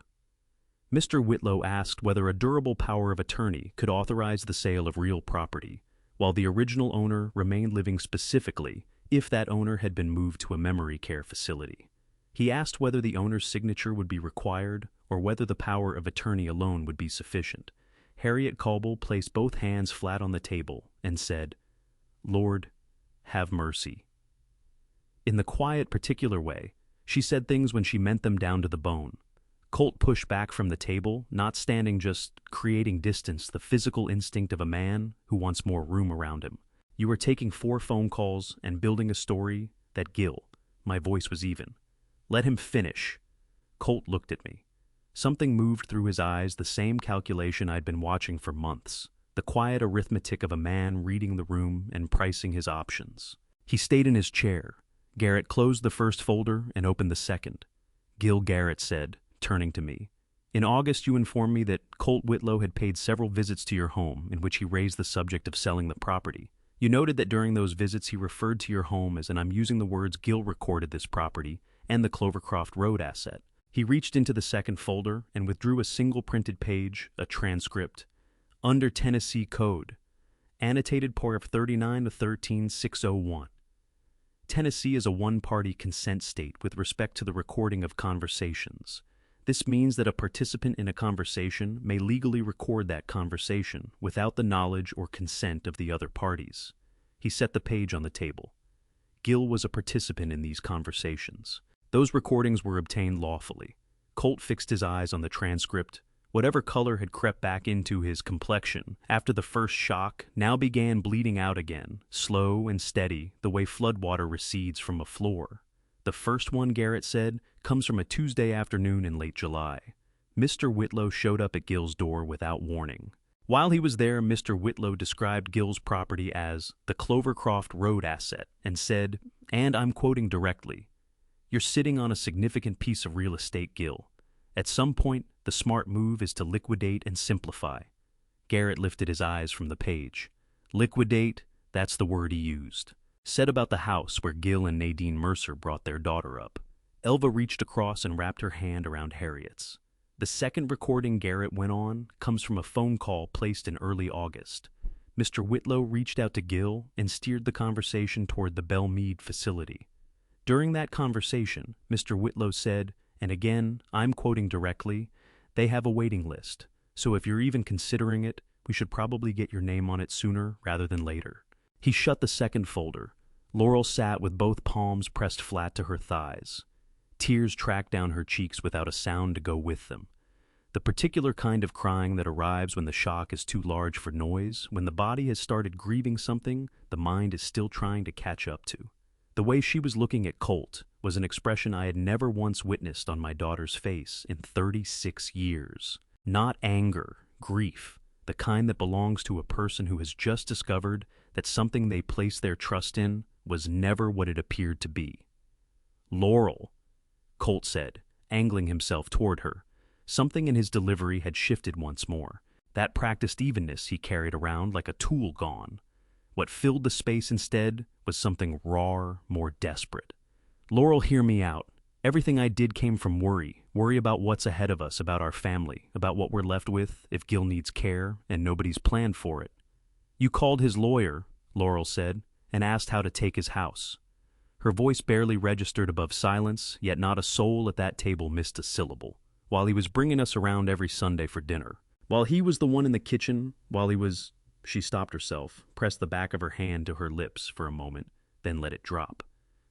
Speaker 1: Mr. Whitlow asked whether a durable power of attorney could authorize the sale of real property, while the original owner remained living, specifically if that owner had been moved to a memory care facility. He asked whether the owner's signature would be required or whether the power of attorney alone would be sufficient. Harriet Colble placed both hands flat on the table and said, Lord, have mercy. In the quiet, particular way, she said things when she meant them down to the bone. Colt pushed back from the table, not standing, just creating distance, the physical instinct of a man who wants more room around him. You were taking 4 phone calls and building a story that Gil, my voice was even. Let him finish. Colt looked at me. Something moved through his eyes, the same calculation I'd been watching for months, the quiet arithmetic of a man reading the room and pricing his options. He stayed in his chair. Garrett closed the first folder and opened the second. Gil, Garrett said, turning to me. In August, you informed me that Colt Whitlow had paid several visits to your home in which he raised the subject of selling the property. You noted that during those visits he referred to your home as, and I'm using the words, Gil recorded this property and the Clovercroft Road asset. He reached into the second folder and withdrew a single printed page, a transcript. Under Tennessee Code, annotated paragraph 39 to 13-601. Tennessee is a one-party consent state with respect to the recording of conversations. This means that a participant in a conversation may legally record that conversation without the knowledge or consent of the other parties. He set the page on the table. Gil was a participant in these conversations. Those recordings were obtained lawfully. Colt fixed his eyes on the transcript. Whatever color had crept back into his complexion after the first shock now began bleeding out again, slow and steady, the way floodwater recedes from a floor. The first one, Garrett said, comes from a Tuesday afternoon in late July. Mr. Whitlow showed up at Gil's door without warning. While he was there, Mr. Whitlow described Gil's property as the Clovercroft Road asset and said, and I'm quoting directly, "You're sitting on a significant piece of real estate, Gil. At some point, the smart move is to liquidate and simplify." Garrett lifted his eyes from the page. Liquidate, that's the word he used. Said about the house where Gil and Nadine Mercer brought their daughter up. Elva reached across and wrapped her hand around Harriet's. The second recording Garrett went on comes from a phone call placed in early August. Mr. Whitlow reached out to Gil and steered the conversation toward the Belmead facility. During that conversation, Mr. Whitlow said, and again, I'm quoting directly, they have a waiting list, so if you're even considering it, we should probably get your name on it sooner rather than later. He shut the second folder. Laurel sat with both palms pressed flat to her thighs. Tears tracked down her cheeks without a sound to go with them. The particular kind of crying that arrives when the shock is too large for noise, when the body has started grieving something the mind is still trying to catch up to. The way she was looking at Colt was an expression I had never once witnessed on my daughter's face in 36 years. Not anger, grief, the kind that belongs to a person who has just discovered that something they placed their trust in was never what it appeared to be. Laurel, Colt said, angling himself toward her. Something in his delivery had shifted once more. That practiced evenness he carried around like a tool gone. What filled the space instead was something rawer, more desperate. Laurel, hear me out. Everything I did came from worry about what's ahead of us, about our family, about what we're left with if Gil needs care and nobody's planned for it. You called his lawyer, Laurel said, and asked how to take his house. Her voice barely registered above silence, yet not a soul at that table missed a syllable. While he was bringing us around every Sunday for dinner. While he was the one in the kitchen, She stopped herself, pressed the back of her hand to her lips for a moment, then let it drop.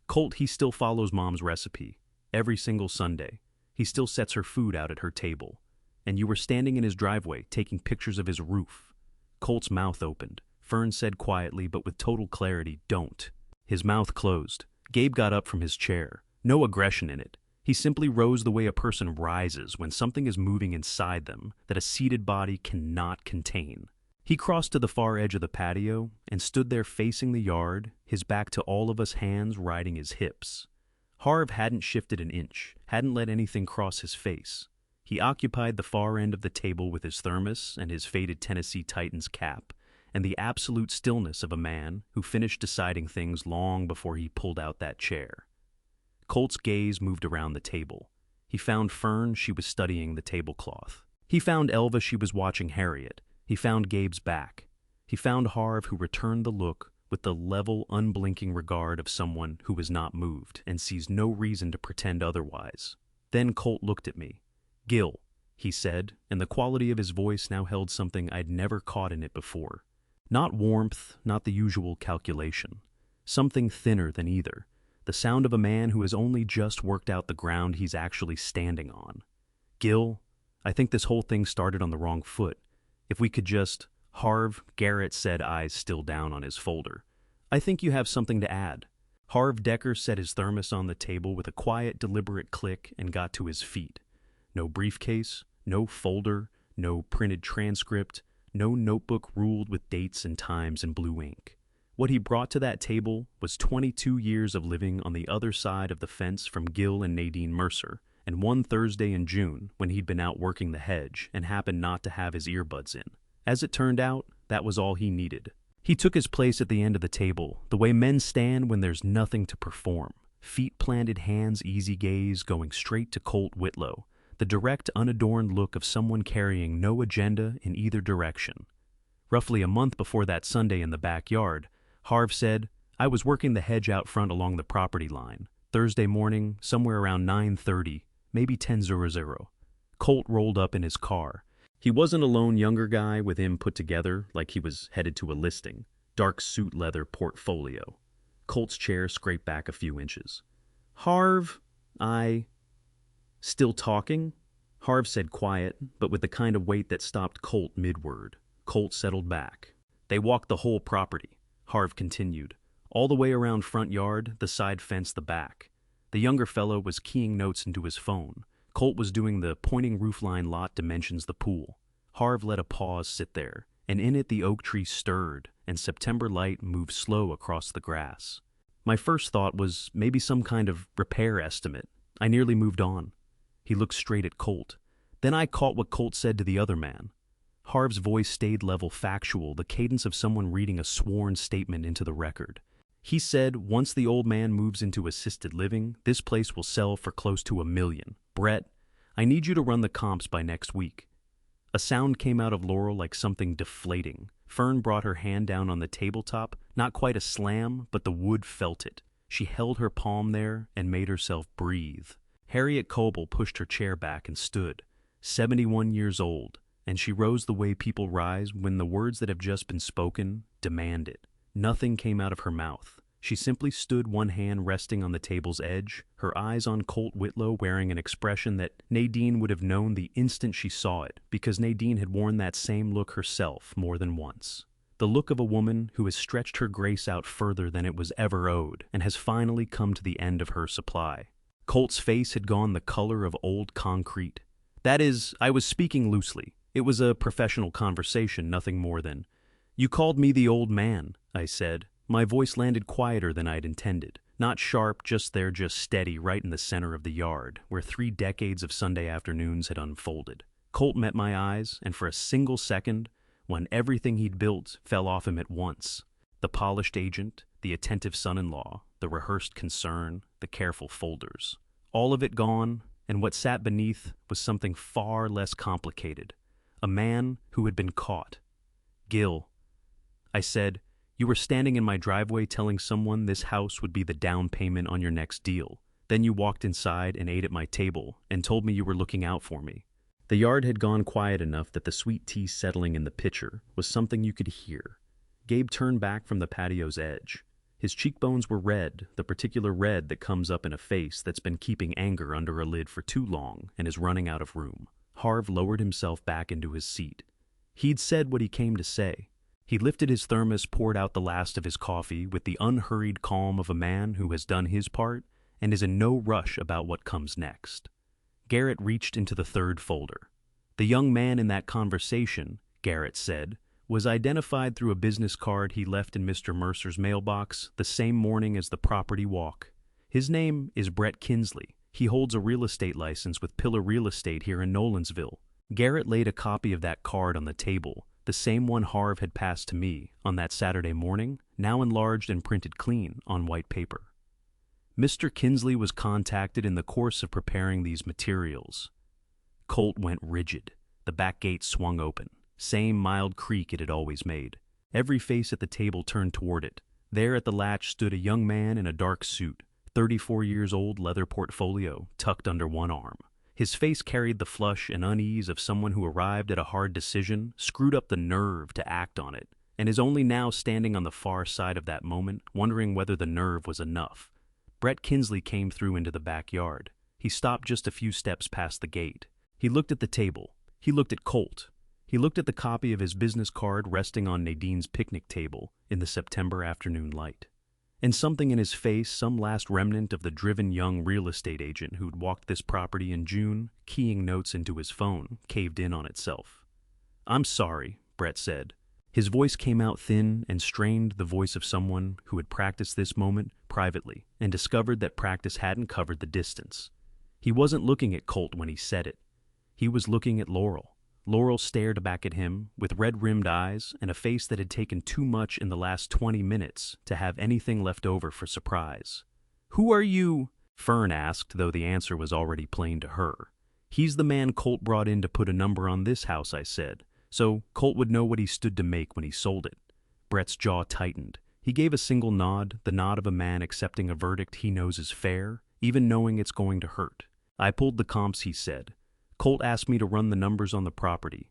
Speaker 1: Colt, he still follows Mom's recipe. Every single Sunday. He still sets her food out at her table. And you were standing in his driveway, taking pictures of his roof. Colt's mouth opened. Fern said quietly, but with total clarity, don't. His mouth closed. Gabe got up from his chair. No aggression in it. He simply rose the way a person rises when something is moving inside them that a seated body cannot contain. He crossed to the far edge of the patio and stood there facing the yard, his back to all of us, hands riding his hips. Harv hadn't shifted an inch, hadn't let anything cross his face. He occupied the far end of the table with his thermos and his faded Tennessee Titans cap, and the absolute stillness of a man who finished deciding things long before he pulled out that chair. Colt's gaze moved around the table. He found Fern, she was studying the tablecloth. He found Elva, she was watching Harriet. He found Gabe's back. He found Harv, who returned the look with the level, unblinking regard of someone who was not moved and sees no reason to pretend otherwise. Then Colt looked at me. Gil, he said, and the quality of his voice now held something I'd never caught in it before. Not warmth, not the usual calculation. Something thinner than either. The sound of a man who has only just worked out the ground he's actually standing on. Gil, I think this whole thing started on the wrong foot. If we could just... Harv, Garrett said, eyes still down on his folder. I think you have something to add. Harv Decker set his thermos on the table with a quiet, deliberate click and got to his feet. No briefcase, no folder, no printed transcript, no notebook ruled with dates and times in blue ink. What he brought to that table was 22 years of living on the other side of the fence from Gil and Nadine Mercer, and one Thursday in June when he'd been out working the hedge and happened not to have his earbuds in. As it turned out, that was all he needed. He took his place at the end of the table, the way men stand when there's nothing to perform. Feet planted, hands easy gaze, going straight to Colt Whitlow, the direct, unadorned look of someone carrying no agenda in either direction. Roughly a month before that Sunday in the backyard, Harv said, I was working the hedge out front along the property line. Thursday morning, somewhere around 9:30, maybe 10:00. Colt rolled up in his car. He wasn't a lone younger guy with him put together like he was headed to a listing. Dark suit leather portfolio. Colt's chair scraped back a few inches. Harv, Still talking? Harv said quiet, but with the kind of weight that stopped Colt mid-word. Colt settled back. They walked the whole property. Harv continued. All the way around front yard, the side fence, the back. The younger fellow was keying notes into his phone. Colt was doing the pointing roofline lot dimensions the pool. Harv let a pause sit there, and in it the oak tree stirred, and September light moved slow across the grass. My first thought was maybe some kind of repair estimate. I nearly moved on. He looked straight at Colt. Then I caught what Colt said to the other man. Harv's voice stayed level factual, the cadence of someone reading a sworn statement into the record. He said, once the old man moves into assisted living, this place will sell for close to $1 million. Brett, I need you to run the comps by next week. A sound came out of Laurel like something deflating. Fern brought her hand down on the tabletop, not quite a slam, but the wood felt it. She held her palm there and made herself breathe. Harriet Coble pushed her chair back and stood, 71 years old, and she rose the way people rise when the words that have just been spoken demand it. Nothing came out of her mouth. She simply stood, one hand resting on the table's edge, her eyes on Colt Whitlow, wearing an expression that Nadine would have known the instant she saw it, because Nadine had worn that same look herself more than once. The look of a woman who has stretched her grace out further than it was ever owed, and has finally come to the end of her supply. Colt's face had gone the color of old concrete. That is, I was speaking loosely. It was a professional conversation, nothing more than, "You called me the old man," I said. My voice landed quieter than I'd intended. Not sharp, just steady, right in the center of the yard, where 3 decades of Sunday afternoons had unfolded. Colt met my eyes, and for a single second, when everything he'd built fell off him at once. The polished agent, the attentive son-in-law, the rehearsed concern, the careful folders. All of it gone, and what sat beneath was something far less complicated. A man who had been caught. "Gil," I said, "you were standing in my driveway telling someone this house would be the down payment on your next deal. Then you walked inside and ate at my table and told me you were looking out for me." The yard had gone quiet enough that the sweet tea settling in the pitcher was something you could hear. Gabe turned back from the patio's edge. His cheekbones were red, the particular red that comes up in a face that's been keeping anger under a lid for too long and is running out of room. Harv lowered himself back into his seat. He'd said what he came to say. He lifted his thermos, poured out the last of his coffee with the unhurried calm of a man who has done his part and is in no rush about what comes next. Garrett reached into the third folder. The young man in that conversation, Garrett said, was identified through a business card he left in Mr. Mercer's mailbox the same morning as the property walk. His name is Brett Kinsley. He holds a real estate license with Pillar Real Estate here in Nolansville. Garrett laid a copy of that card on the table, the same one Harv had passed to me on that Saturday morning, now enlarged and printed clean on white paper. Mr. Kinsley was contacted in the course of preparing these materials. Colt went rigid. The back gate swung open. Same mild creak it had always made. Every face at the table turned toward it. There at the latch stood a young man in a dark suit, 34 years old, leather portfolio tucked under one arm. His face carried the flush and unease of someone who arrived at a hard decision, screwed up the nerve to act on it, and is only now standing on the far side of that moment, wondering whether the nerve was enough. Brett Kinsley came through into the backyard. He stopped just a few steps past the gate. He looked at the table. He looked at Colt. He looked at the copy of his business card resting on Nadine's picnic table in the September afternoon light. And something in his face, some last remnant of the driven young real estate agent who'd walked this property in June, keying notes into his phone, caved in on itself. "I'm sorry," Brett said. His voice came out thin and strained, the voice of someone who had practiced this moment privately and discovered that practice hadn't covered the distance. He wasn't looking at Colt when he said it. He was looking at Laurel. Laurel stared back at him with red-rimmed eyes and a face that had taken too much in the last 20 minutes to have anything left over for surprise. "Who are you?" Fern asked, though the answer was already plain to her. "He's the man Colt brought in to put a number on this house," I said, so Colt would know what he stood to make when he sold it. Brett's jaw tightened. He gave a single nod, the nod of a man accepting a verdict he knows is fair, even knowing it's going to hurt. "I pulled the comps," he said. "Colt asked me to run the numbers on the property.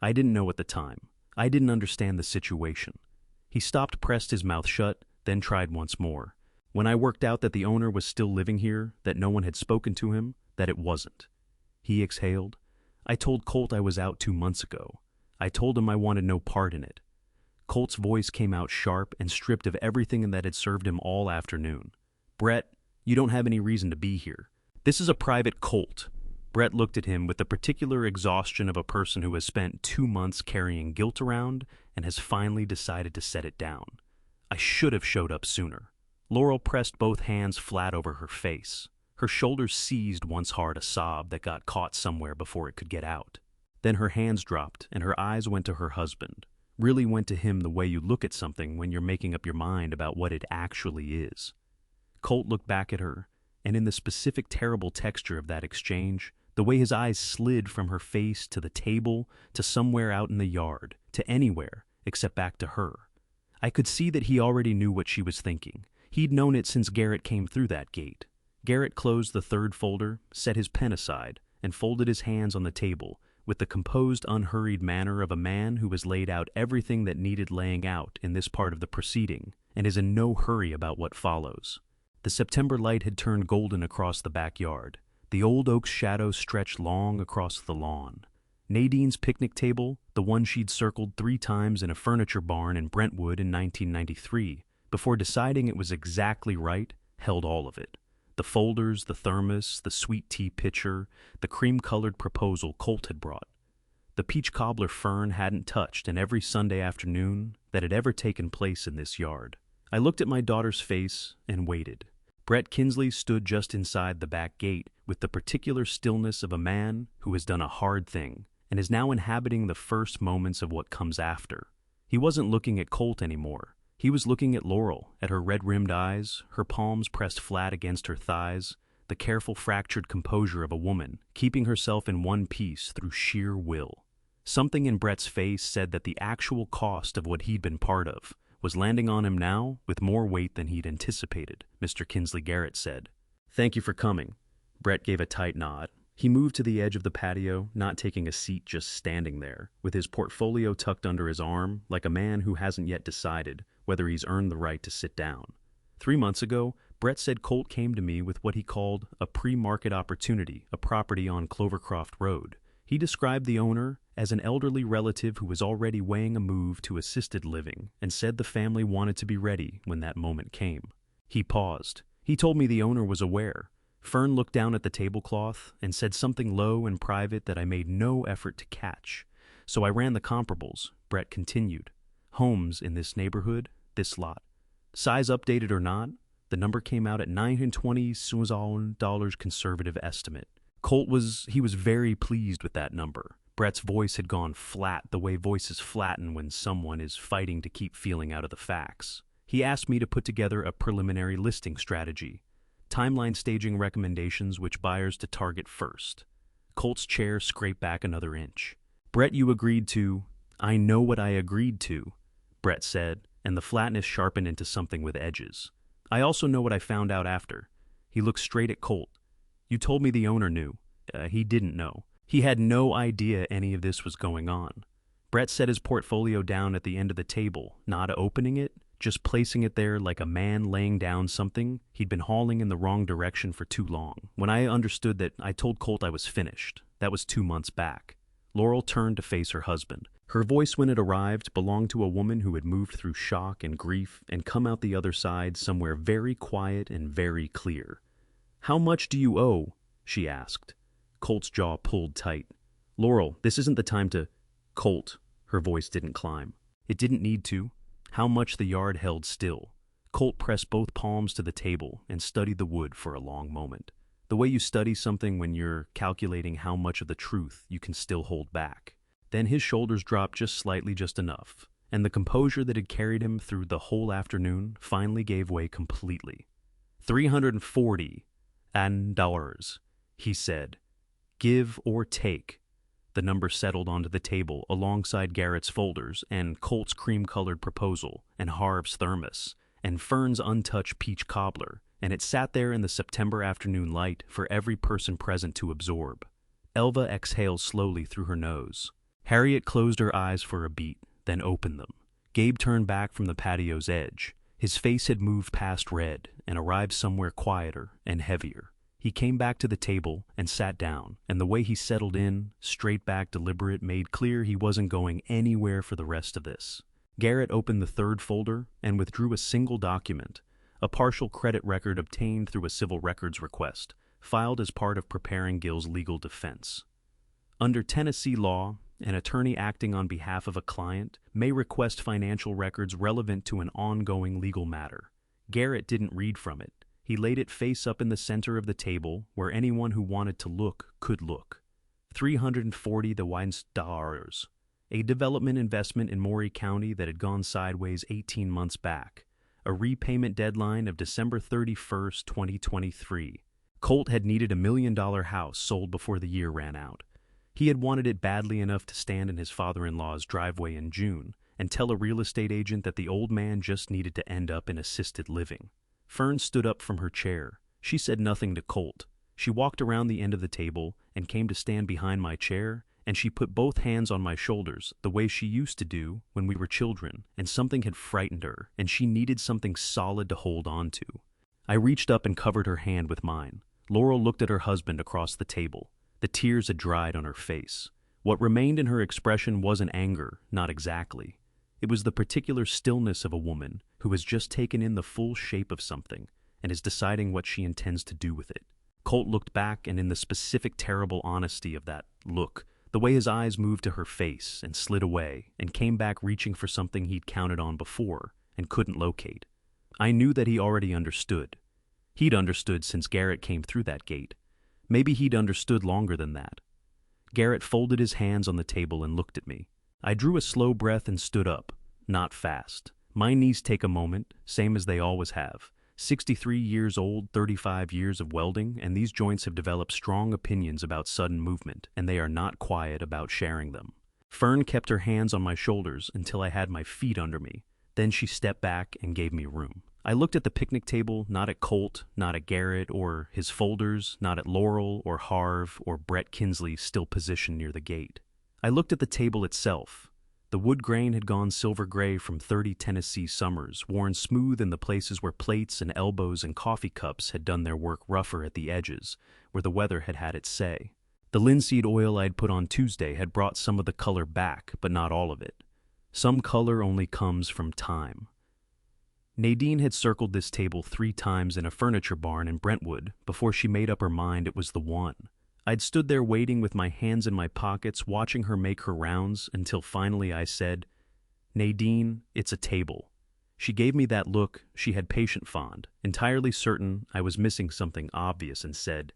Speaker 1: I didn't know at the time. I didn't understand the situation." He stopped, pressed his mouth shut, then tried once more. "When I worked out that the owner was still living here, that no one had spoken to him, that it wasn't." He exhaled. "I told Colt I was out 2 months ago. I told him I wanted no part in it." Colt's voice came out sharp and stripped of everything that had served him all afternoon. "Brett, you don't have any reason to be here. This is a private Colt." Brett looked at him with the particular exhaustion of a person who has spent 2 months carrying guilt around and has finally decided to set it down. "I should have showed up sooner." Laurel pressed both hands flat over her face. Her shoulders seized once hard, a sob that got caught somewhere before it could get out. Then her hands dropped and her eyes went to her husband. Really went to him the way you look at something when you're making up your mind about what it actually is. Colt looked back at her, and in the specific terrible texture of that exchange, the way his eyes slid from her face to the table to somewhere out in the yard, to anywhere except back to her. I could see that he already knew what she was thinking. He'd known it since Garrett came through that gate. Garrett closed the third folder, set his pen aside, and folded his hands on the table with the composed, unhurried manner of a man who has laid out everything that needed laying out in this part of the proceeding and is in no hurry about what follows. The September light had turned golden across the backyard. The old oak's shadow stretched long across the lawn. Nadine's picnic table, the one she'd circled 3 times in a furniture barn in Brentwood in 1993, before deciding it was exactly right, held all of it. The folders, the thermos, the sweet tea pitcher, the cream-colored proposal Colt had brought. The peach cobbler Fern hadn't touched in every Sunday afternoon that had ever taken place in this yard. I looked at my daughter's face and waited. Brett Kinsley stood just inside the back gate with the particular stillness of a man who has done a hard thing and is now inhabiting the first moments of what comes after. He wasn't looking at Colt anymore. He was looking at Laurel, at her red-rimmed eyes, her palms pressed flat against her thighs, the careful fractured composure of a woman, keeping herself in one piece through sheer will. Something in Brett's face said that the actual cost of what he'd been part of was landing on him now with more weight than he'd anticipated, Mr. Kinsley Garrett said. "Thank you for coming." Brett gave a tight nod. He moved to the edge of the patio, not taking a seat, just standing there, with his portfolio tucked under his arm, like a man who hasn't yet decided whether he's earned the right to sit down. 3 months ago, Brett said Colt came to me with what he called a pre-market opportunity, a property on Clovercroft Road. He described the owner as an elderly relative who was already weighing a move to assisted living and said the family wanted to be ready when that moment came. He paused. He told me the owner was aware. Fern looked down at the tablecloth and said something low and private that I made no effort to catch. So I ran the comparables. Brett continued. Homes in this neighborhood, this lot. Size updated or not, the number came out at $920,000 conservative estimate. Colt was very pleased with that number. Brett's voice had gone flat the way voices flatten when someone is fighting to keep feeling out of the facts. He asked me to put together a preliminary listing strategy. Timeline staging recommendations which buyers to target first. Colt's chair scraped back another inch. Brett, you agreed to... I know what I agreed to, Brett said, and the flatness sharpened into something with edges. I also know what I found out after. He looked straight at Colt. You told me the owner knew. He didn't know. He had no idea any of this was going on. Brett set his portfolio down at the end of the table, not opening it, just placing it there like a man laying down something he'd been hauling in the wrong direction for too long. When I understood that, I told Colt I was finished. That was 2 months back. Laurel turned to face her husband. Her voice when it arrived belonged to a woman who had moved through shock and grief and come out the other side somewhere very quiet and very clear. How much do you owe? She asked. Colt's jaw pulled tight. Laurel, this isn't the time to... Colt, her voice didn't climb. It didn't need to. How much the yard held still. Colt pressed both palms to the table and studied the wood for a long moment. The way you study something when you're calculating how much of the truth you can still hold back. Then his shoulders dropped just slightly, just enough, and the composure that had carried him through the whole afternoon finally gave way completely. $340 he said. Give or take. The number settled onto the table alongside Garrett's folders and Colt's cream-colored proposal and Harv's thermos and Fern's untouched peach cobbler, and it sat there in the September afternoon light for every person present to absorb. Elva exhaled slowly through her nose. Harriet closed her eyes for a beat, then opened them. Gabe turned back from the patio's edge. His face had moved past red and arrived somewhere quieter and heavier. He came back to the table and sat down, and the way he settled in, straight back, deliberate, made clear he wasn't going anywhere for the rest of this. Garrett opened the third folder and withdrew a single document, a partial credit record obtained through a civil records request, filed as part of preparing Gil's legal defense. Under Tennessee law, an attorney acting on behalf of a client may request financial records relevant to an ongoing legal matter. Garrett didn't read from it. He laid it face up in the center of the table where anyone who wanted to look could look. 340 the Stars, a development investment in Maury County that had gone sideways 18 months back, a repayment deadline of December 31st, 2023. Colt had needed $1 million house sold before the year ran out. He had wanted it badly enough to stand in his father-in-law's driveway in June and tell a real estate agent that the old man just needed to end up in assisted living. Fern stood up from her chair. She said nothing to Colt. She walked around the end of the table and came to stand behind my chair, and she put both hands on my shoulders the way she used to do when we were children, and something had frightened her, and she needed something solid to hold on to. I reached up and covered her hand with mine. Laurel looked at her husband across the table. The tears had dried on her face. What remained in her expression wasn't anger, not exactly. It was the particular stillness of a woman who has just taken in the full shape of something and is deciding what she intends to do with it. Colt looked back, and in the specific terrible honesty of that look, the way his eyes moved to her face and slid away and came back reaching for something he'd counted on before and couldn't locate. I knew that he already understood. He'd understood since Garrett came through that gate. Maybe he'd understood longer than that. Garrett folded his hands on the table and looked at me. I drew a slow breath and stood up, not fast. My knees take a moment, same as they always have. 63 years old, 35 years of welding, and these joints have developed strong opinions about sudden movement, and they are not quiet about sharing them. Fern kept her hands on my shoulders until I had my feet under me. Then she stepped back and gave me room. I looked at the picnic table, not at Colt, not at Garrett or his folders, not at Laurel or Harv or Brett Kinsley still positioned near the gate. I looked at the table itself. The wood grain had gone silver gray from 30 Tennessee summers, worn smooth in the places where plates and elbows and coffee cups had done their work rougher at the edges, where the weather had had its say. The linseed oil I'd put on Tuesday had brought some of the color back, but not all of it. Some color only comes from time. Nadine had circled this table 3 times in a furniture barn in Brentwood before she made up her mind it was the one. I'd stood there waiting with my hands in my pockets, watching her make her rounds, until finally I said, "Nadine, it's a table." She gave me that look she had patient fond, entirely certain I was missing something obvious, and said,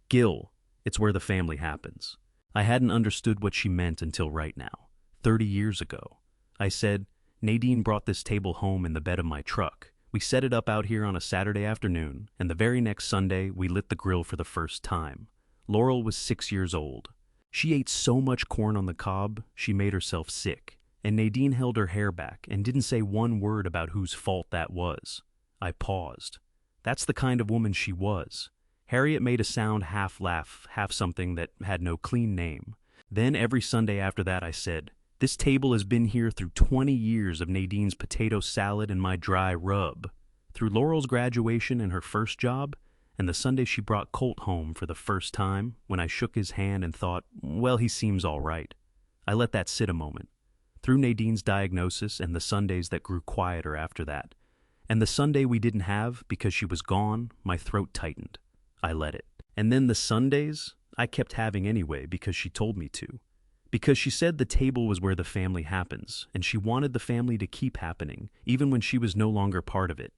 Speaker 1: "Gil, it's where the family happens." I hadn't understood what she meant until right now, 30 years ago. I said, "Nadine brought this table home in the bed of my truck. We set it up out here on a Saturday afternoon, and the very next Sunday we lit the grill for the first time. Laurel was 6 years old. She ate so much corn on the cob, she made herself sick, and Nadine held her hair back and didn't say one word about whose fault that was. I paused. That's the kind of woman she was. Harriet made a sound, half laugh, half something that had no clean name. Then every Sunday after that I said, "This table has been here through 20 years of Nadine's potato salad and my dry rub, through Laurel's graduation and her first job, and the Sunday she brought Colt home for the first time, when I shook his hand and thought, well, he seems all right." I let that sit a moment. Through Nadine's diagnosis and the Sundays that grew quieter after that, and the Sunday we didn't have because she was gone, my throat tightened. I let it. And then the Sundays I kept having anyway because she told me to. Because she said the table was where the family happens, and she wanted the family to keep happening, even when she was no longer part of it.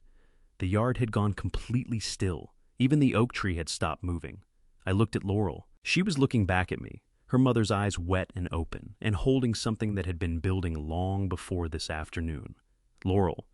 Speaker 1: The yard had gone completely still. Even the oak tree had stopped moving. I looked at Laurel. She was looking back at me, her mother's eyes wet and open, and holding something that had been building long before this afternoon. "Laurel,"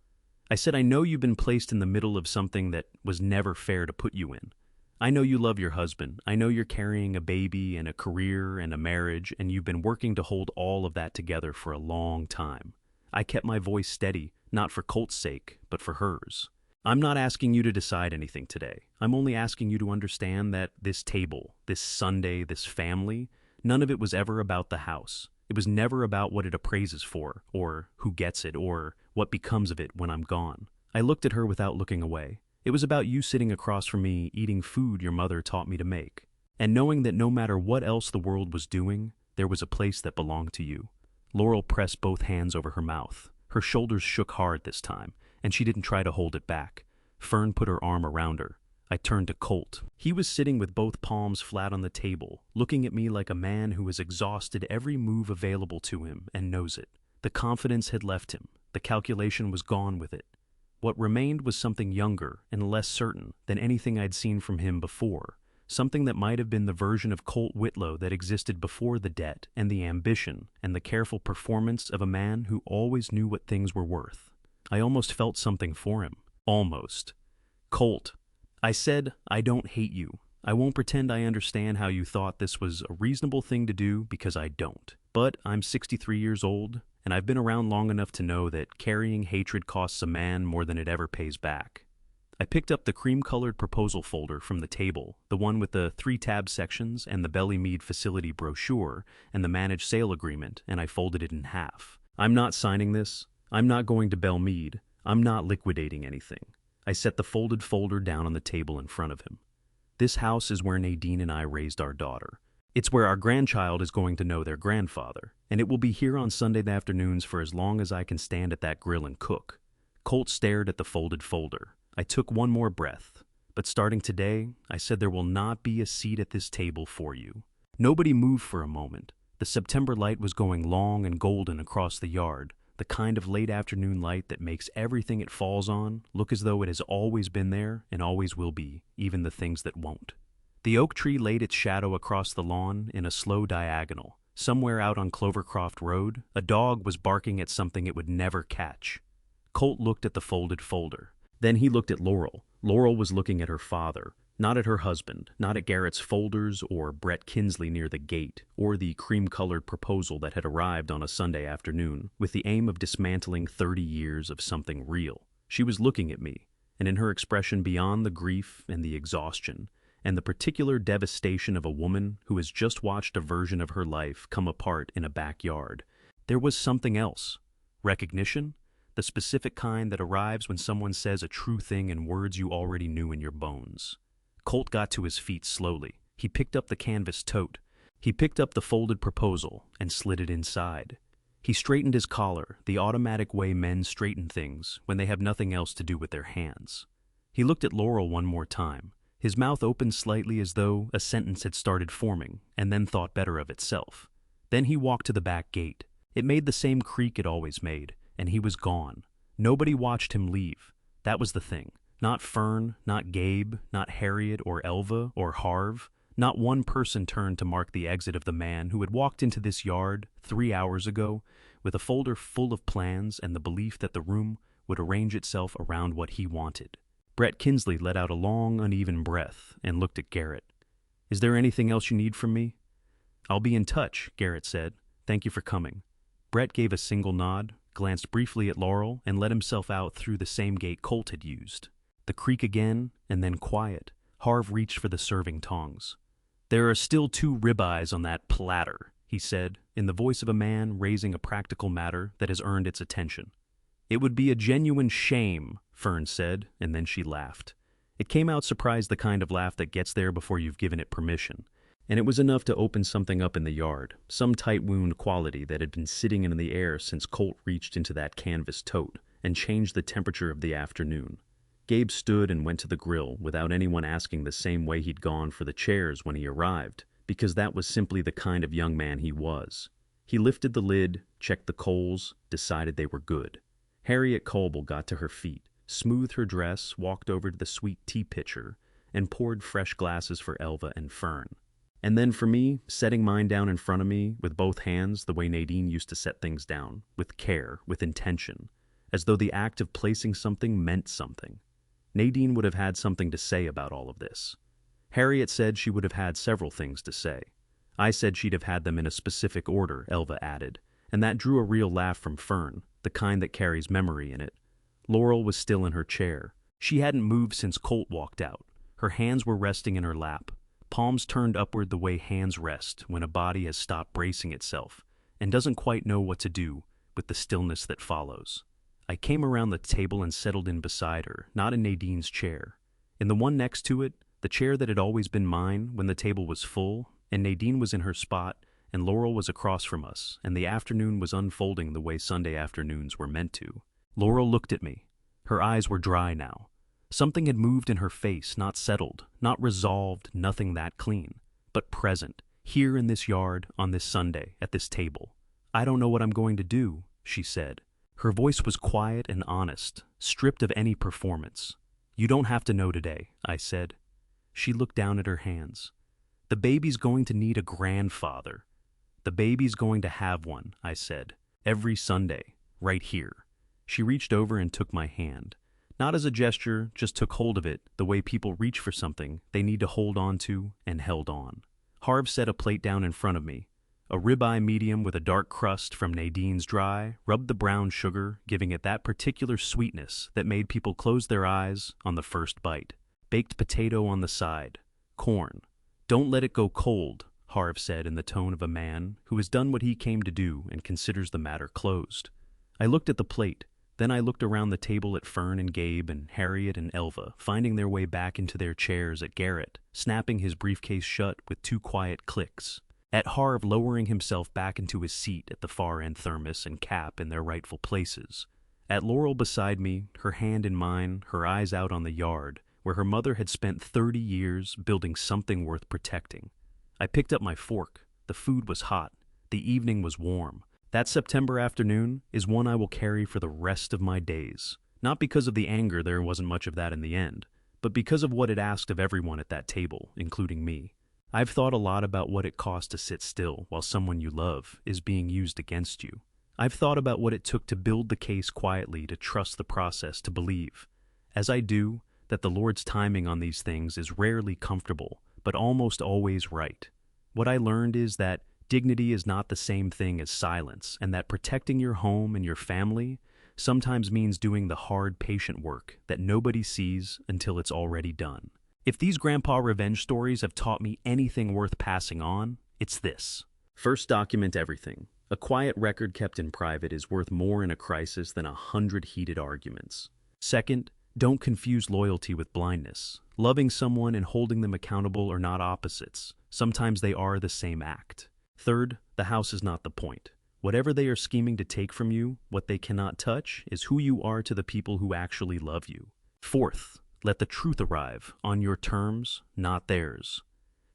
Speaker 1: I said, "I know you've been placed in the middle of something that was never fair to put you in. I know you love your husband. I know you're carrying a baby and a career and a marriage, and you've been working to hold all of that together for a long time." I kept my voice steady, not for Colt's sake, but for hers. "I'm not asking you to decide anything today. I'm only asking you to understand that this table, this Sunday, this family, none of it was ever about the house. It was never about what it appraises for, or who gets it, or what becomes of it when I'm gone." I looked at her without looking away. "It was about you sitting across from me, eating food your mother taught me to make, and knowing that no matter what else the world was doing, there was a place that belonged to you." Laurel pressed both hands over her mouth. Her shoulders shook hard this time, and she didn't try to hold it back. Fern put her arm around her. I turned to Colt. He was sitting with both palms flat on the table, looking at me like a man who has exhausted every move available to him and knows it. The confidence had left him. The calculation was gone with it. What remained was something younger and less certain than anything I'd seen from him before, something that might have been the version of Colt Whitlow that existed before the debt and the ambition and the careful performance of a man who always knew what things were worth. I almost felt something for him. Almost. Colt, I said, I don't hate you. I won't pretend I understand how you thought this was a reasonable thing to do because I don't. But I'm 63 years old, and I've been around long enough to know that carrying hatred costs a man more than it ever pays back. I picked up the cream-colored proposal folder from the table, the one with the 3 tab sections and the Belly Mead facility brochure and the managed sale agreement, and I folded it in half. I'm not signing this. I'm not going to Belle Mead. I'm not liquidating anything. I set the folded folder down on the table in front of him. This house is where Nadine and I raised our daughter. It's where our grandchild is going to know their grandfather, and it will be here on Sunday afternoons for as long as I can stand at that grill and cook. Colt stared at the folded folder. I took one more breath. But starting today, I said there will not be a seat at this table for you. Nobody moved for a moment. The September light was going long and golden across the yard, the kind of late afternoon light that makes everything it falls on look as though it has always been there and always will be, even the things that won't. The oak tree laid its shadow across the lawn in a slow diagonal. Somewhere out on Clovercroft Road, a dog was barking at something it would never catch. Colt looked at the folded folder. Then he looked at Laurel. Laurel was looking at her father, not at her husband, not at Garrett's folders or Brett Kinsley near the gate, or the cream-colored proposal that had arrived on a Sunday afternoon, with the aim of dismantling 30 years of something real. She was looking at me, and in her expression beyond the grief and the exhaustion, and the particular devastation of a woman who has just watched a version of her life come apart in a backyard, there was something else. Recognition? The specific kind that arrives when someone says a true thing in words you already knew in your bones. Colt got to his feet slowly. He picked up the canvas tote. He picked up the folded proposal and slid it inside. He straightened his collar, the automatic way men straighten things when they have nothing else to do with their hands. He looked at Laurel one more time. His mouth opened slightly as though a sentence had started forming, and then thought better of itself. Then he walked to the back gate. It made the same creak it always made, and he was gone. Nobody watched him leave. That was the thing. Not Fern, not Gabe, not Harriet or Elva or Harv. Not one person turned to mark the exit of the man who had walked into this yard 3 hours ago with a folder full of plans and the belief that the room would arrange itself around what he wanted. Brett Kinsley let out a long, uneven breath and looked at Garrett. "Is there anything else you need from me?" "I'll be in touch," Garrett said. "Thank you for coming." Brett gave a single nod, glanced briefly at Laurel, and let himself out through the same gate Colt had used. The creak again, and then quiet. Harv reached for the serving tongs. "There are still 2 ribeyes on that platter," he said, in the voice of a man raising a practical matter that has earned its attention. "It would be a genuine shame," Fern said, and then she laughed. It came out surprised, the kind of laugh that gets there before you've given it permission. And it was enough to open something up in the yard, some tight wound quality that had been sitting in the air since Colt reached into that canvas tote and changed the temperature of the afternoon. Gabe stood and went to the grill without anyone asking, the same way he'd gone for the chairs when he arrived, because that was simply the kind of young man he was. He lifted the lid, checked the coals, decided they were good. Harriet Colble got to her feet, smoothed her dress, walked over to the sweet tea pitcher, and poured fresh glasses for Elva and Fern. And then for me, setting mine down in front of me with both hands the way Nadine used to set things down, with care, with intention, as though the act of placing something meant something. Nadine would have had something to say about all of this. Harriet said she would have had several things to say. I said she'd have had them in a specific order, Elva added, and that drew a real laugh from Fern, the kind that carries memory in it. Laurel was still in her chair. She hadn't moved since Colt walked out. Her hands were resting in her lap, palms turned upward the way hands rest when a body has stopped bracing itself and doesn't quite know what to do with the stillness that follows. I came around the table and settled in beside her, not in Nadine's chair. In the one next to it, the chair that had always been mine when the table was full, and Nadine was in her spot, and Laurel was across from us, and the afternoon was unfolding the way Sunday afternoons were meant to. Laurel looked at me. Her eyes were dry now. Something had moved in her face, not settled, not resolved, nothing that clean, but present, here in this yard, on this Sunday, at this table. "I don't know what I'm going to do," she said. Her voice was quiet and honest, stripped of any performance. "You don't have to know today," I said. She looked down at her hands. The baby's going to need a grandfather. The baby's going to have one, I said. Every Sunday, right here. She reached over and took my hand. Not as a gesture, just took hold of it, the way people reach for something they need to hold on to, and held on. Harv set a plate down in front of me. A ribeye medium with a dark crust from Nadine's Dry, rubbed the brown sugar, giving it that particular sweetness that made people close their eyes on the first bite. Baked potato on the side. Corn. Don't let it go cold, Harv said in the tone of a man who has done what he came to do and considers the matter closed. I looked at the plate. Then I looked around the table at Fern and Gabe and Harriet and Elva, finding their way back into their chairs at Garrett, snapping his briefcase shut with 2 quiet clicks. At Harv lowering himself back into his seat at the far end, thermos and cap in their rightful places. At Laurel beside me, her hand in mine, her eyes out on the yard, where her mother had spent 30 years building something worth protecting. I picked up my fork. The food was hot. The evening was warm. That September afternoon is one I will carry for the rest of my days. Not because of the anger, there wasn't much of that in the end, but because of what it asked of everyone at that table, including me. I've thought a lot about what it costs to sit still while someone you love is being used against you. I've thought about what it took to build the case quietly, to trust the process, to believe, as I do, that the Lord's timing on these things is rarely comfortable, but almost always right. What I learned is that dignity is not the same thing as silence, and that protecting your home and your family sometimes means doing the hard, patient work that nobody sees until it's already done. If these grandpa revenge stories have taught me anything worth passing on, it's this. First, document everything. A quiet record kept in private is worth more in a crisis than 100 heated arguments. Second, don't confuse loyalty with blindness. Loving someone and holding them accountable are not opposites. Sometimes they are the same act. Third, the house is not the point. Whatever they are scheming to take from you, what they cannot touch is who you are to the people who actually love you. Fourth, let the truth arrive, on your terms, not theirs.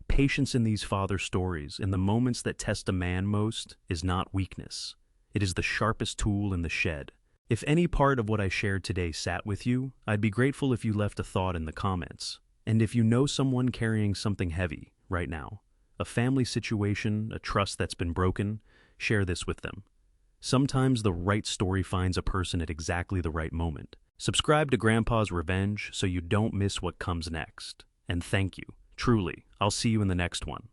Speaker 1: Patience in these father stories, in the moments that test a man most, is not weakness. It is the sharpest tool in the shed. If any part of what I shared today sat with you, I'd be grateful if you left a thought in the comments. And if you know someone carrying something heavy right now, a family situation, a trust that's been broken, share this with them. Sometimes the right story finds a person at exactly the right moment. Subscribe to Grandpa's Revenge so you don't miss what comes next. And thank you. Truly, I'll see you in the next one.